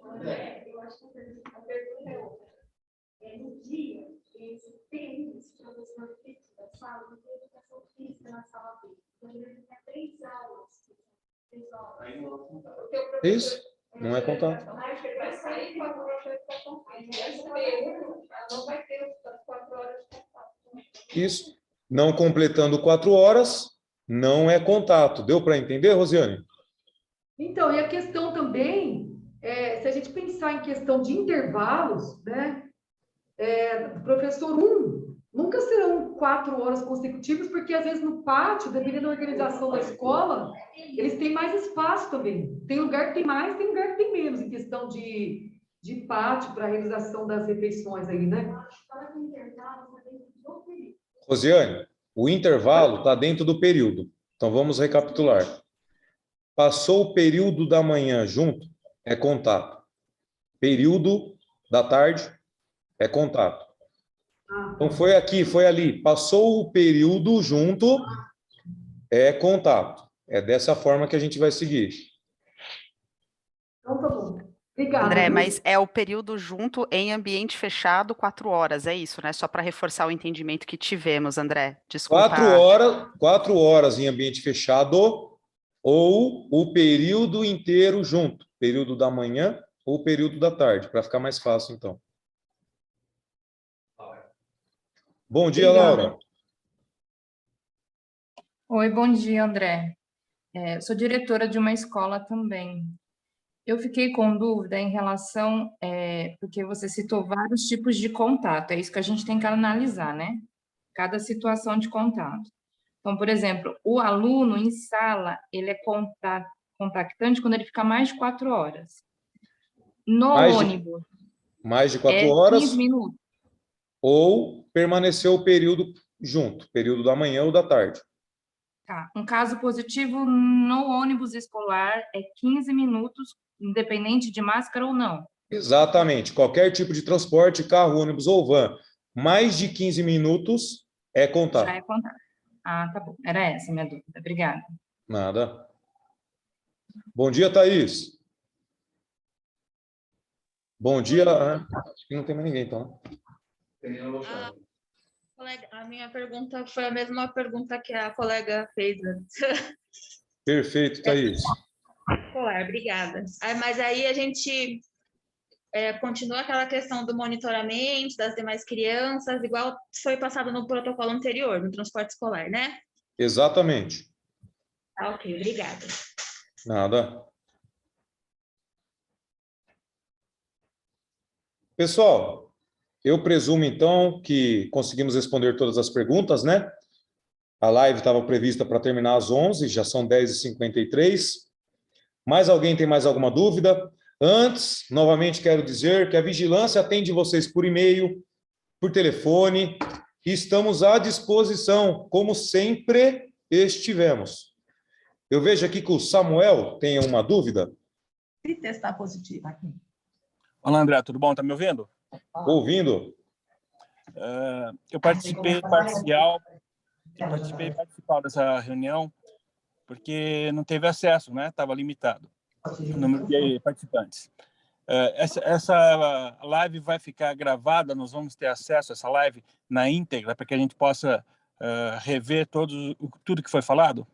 Eu acho que a pergunta é no dia que tem esse professor físico da sala, não tem educação física na sala dele. Então, ele tem 3 aulas. 3 horas. Isso, não é contato. Vai sair com a educação física. Não vai ter 4 horas de contato. Isso. Não completando 4 horas, não é contato. Deu para entender, Rosiane? Então, e a questão também, se a gente pensar em questão de intervalos, né? Professor 1, nunca serão 4 horas consecutivas, porque às vezes no pátio, dependendo da organização da escola, eles têm mais espaço também. Tem lugar que tem mais, tem lugar que tem menos, em questão de pátio para a realização das refeições aí, né? Rosiane, o intervalo está dentro do período. Então, vamos recapitular. Passou o período da manhã junto, é contato. Período da tarde, é contato. Então, foi aqui, foi ali. Passou o período junto, é contato. É dessa forma que a gente vai seguir. Então, tá bom. Obrigada. André, mas é o período junto em ambiente fechado, 4 horas, é isso, né? Só para reforçar o entendimento que tivemos, André. Desculpa. 4 horas em ambiente fechado, ou o período inteiro junto, período da manhã ou período da tarde, para ficar mais fácil, então. Bom dia, Obrigada. Laura. Oi, bom dia, André. Sou diretora de uma escola também. Eu fiquei com dúvida em relação, porque você citou vários tipos de contato, é isso que a gente tem que analisar, né? Cada situação de contato. Então, por exemplo, o aluno em sala, ele é contactante quando ele fica mais de 4 horas. No ônibus, Mais de 4 horas 15 minutos. ou permaneceu o período junto, período da manhã ou da tarde. Tá. Um caso positivo no ônibus escolar é 15 minutos, independente de máscara ou não. Exatamente. Qualquer tipo de transporte, carro, ônibus ou van, mais de 15 minutos é contato. Já é contato. Ah, tá bom. Era essa a minha dúvida. Obrigada. Nada. Bom dia, Thaís. Bom dia. Acho que não tem mais ninguém, então. Colega, a minha pergunta foi a mesma pergunta que a colega fez antes. Perfeito, Thaís. Escolar, obrigada. Mas aí a gente continua aquela questão do monitoramento das demais crianças, igual foi passado no protocolo anterior, no transporte escolar, né? Exatamente. Ah, ok, obrigada. Nada. Pessoal, eu presumo, então, que conseguimos responder todas as perguntas, né? A live estava prevista para terminar às 11h, já são 10h53. Mais alguém tem mais alguma dúvida? Antes, novamente quero dizer que a vigilância atende vocês por e-mail, por telefone, e estamos à disposição, como sempre estivemos. Eu vejo aqui que o Samuel tem uma dúvida. Se testar positivo aqui. Olá, André, tudo bom? Tá me ouvindo? Ouvindo. Eu participei parcial dessa reunião, porque não teve acesso, né? Estava limitado o número de participantes. Essa live vai ficar gravada, nós vamos ter acesso a essa live na íntegra, para que a gente possa rever tudo que foi falado?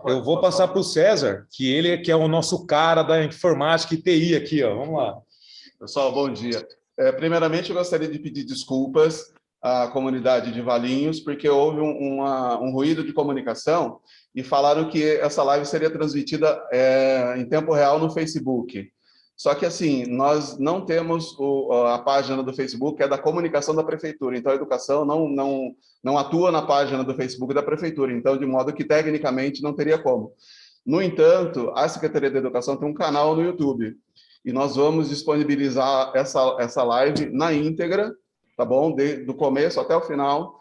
Eu vou passar para o César, que ele que é o nosso cara da informática e TI aqui, ó. Vamos lá. Pessoal, bom dia. Primeiramente, eu gostaria de pedir desculpas à comunidade de Valinhos, porque houve um ruído de comunicação e falaram que essa live seria transmitida em tempo real no Facebook. Só que, assim, nós não temos a página do Facebook, que é da comunicação da prefeitura. Então, a educação não atua na página do Facebook da prefeitura. Então, de modo que, tecnicamente, não teria como. No entanto, a Secretaria da Educação tem um canal no YouTube. E nós vamos disponibilizar essa live na íntegra, tá bom? Do começo até o final,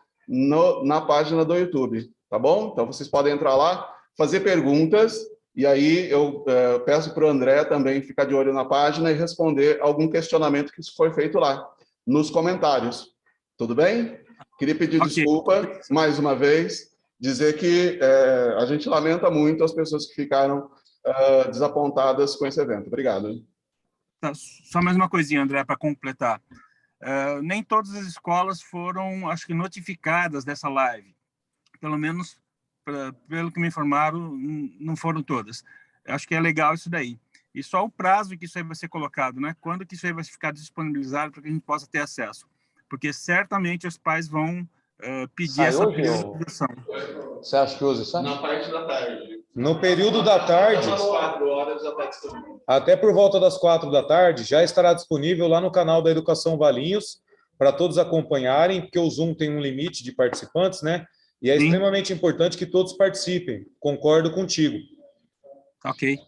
na página do YouTube, tá bom? Então, vocês podem entrar lá, fazer perguntas, e aí eu peço para o André também ficar de olho na página e responder algum questionamento que foi feito lá, nos comentários. Tudo bem? Queria pedir desculpa, mais uma vez, dizer que a gente lamenta muito as pessoas que ficaram desapontadas com esse evento. Obrigado. Tá, só mais uma coisinha, André, para completar. Nem todas as escolas foram, acho que, notificadas dessa live. Pelo menos, pelo que me informaram, não foram todas. Acho que é legal isso daí. E só o prazo que isso aí vai ser colocado, né? Quando que isso aí vai ficar disponibilizado para que a gente possa ter acesso. Porque certamente os pais vão pedir essa priorização. Você acha que usa isso? Na parte da tarde. No período da tarde, às 4 horas já está disponível. Até por volta das 4 da tarde, já estará disponível lá no canal da Educação Valinhos, para todos acompanharem, porque o Zoom tem um limite de participantes, né? E é extremamente importante que todos participem. Concordo contigo. Ok.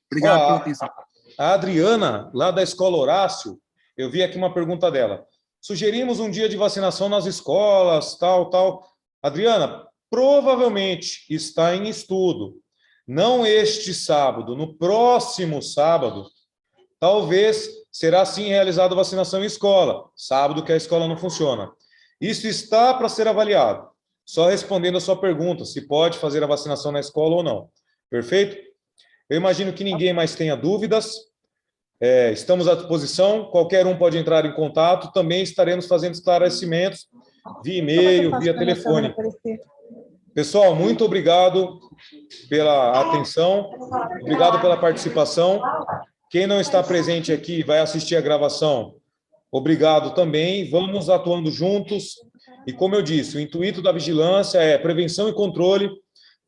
Obrigado pela atenção. A Adriana, lá da Escola Horácio, eu vi aqui uma pergunta dela. Sugerimos um dia de vacinação nas escolas, tal. Adriana, provavelmente está em estudo. Não este sábado, no próximo sábado, talvez será sim realizada a vacinação em escola, sábado que a escola não funciona. Isso está para ser avaliado. Só respondendo a sua pergunta, se pode fazer a vacinação na escola ou não. Perfeito? Eu imagino que ninguém mais tenha dúvidas. Estamos à disposição, qualquer um pode entrar em contato. Também estaremos fazendo esclarecimentos via e-mail, via telefone. Pessoal, muito obrigado pela atenção, obrigado pela participação. Quem não está presente aqui e vai assistir a gravação, obrigado também. Vamos atuando juntos. E como eu disse, o intuito da vigilância é prevenção e controle,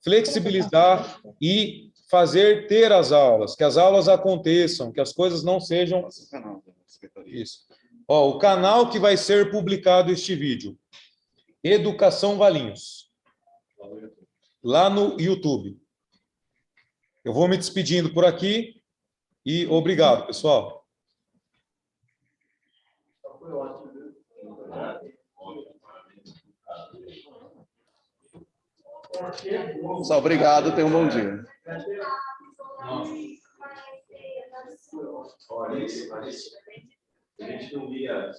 flexibilizar e fazer ter as aulas, que as aulas aconteçam, que as coisas não sejam... Isso. Ó, o canal que vai ser publicado este vídeo, Educação Valinhos, lá no YouTube. Eu vou me despedindo por aqui e obrigado, pessoal. Pessoal, obrigado, tenham um bom dia. A gente não via.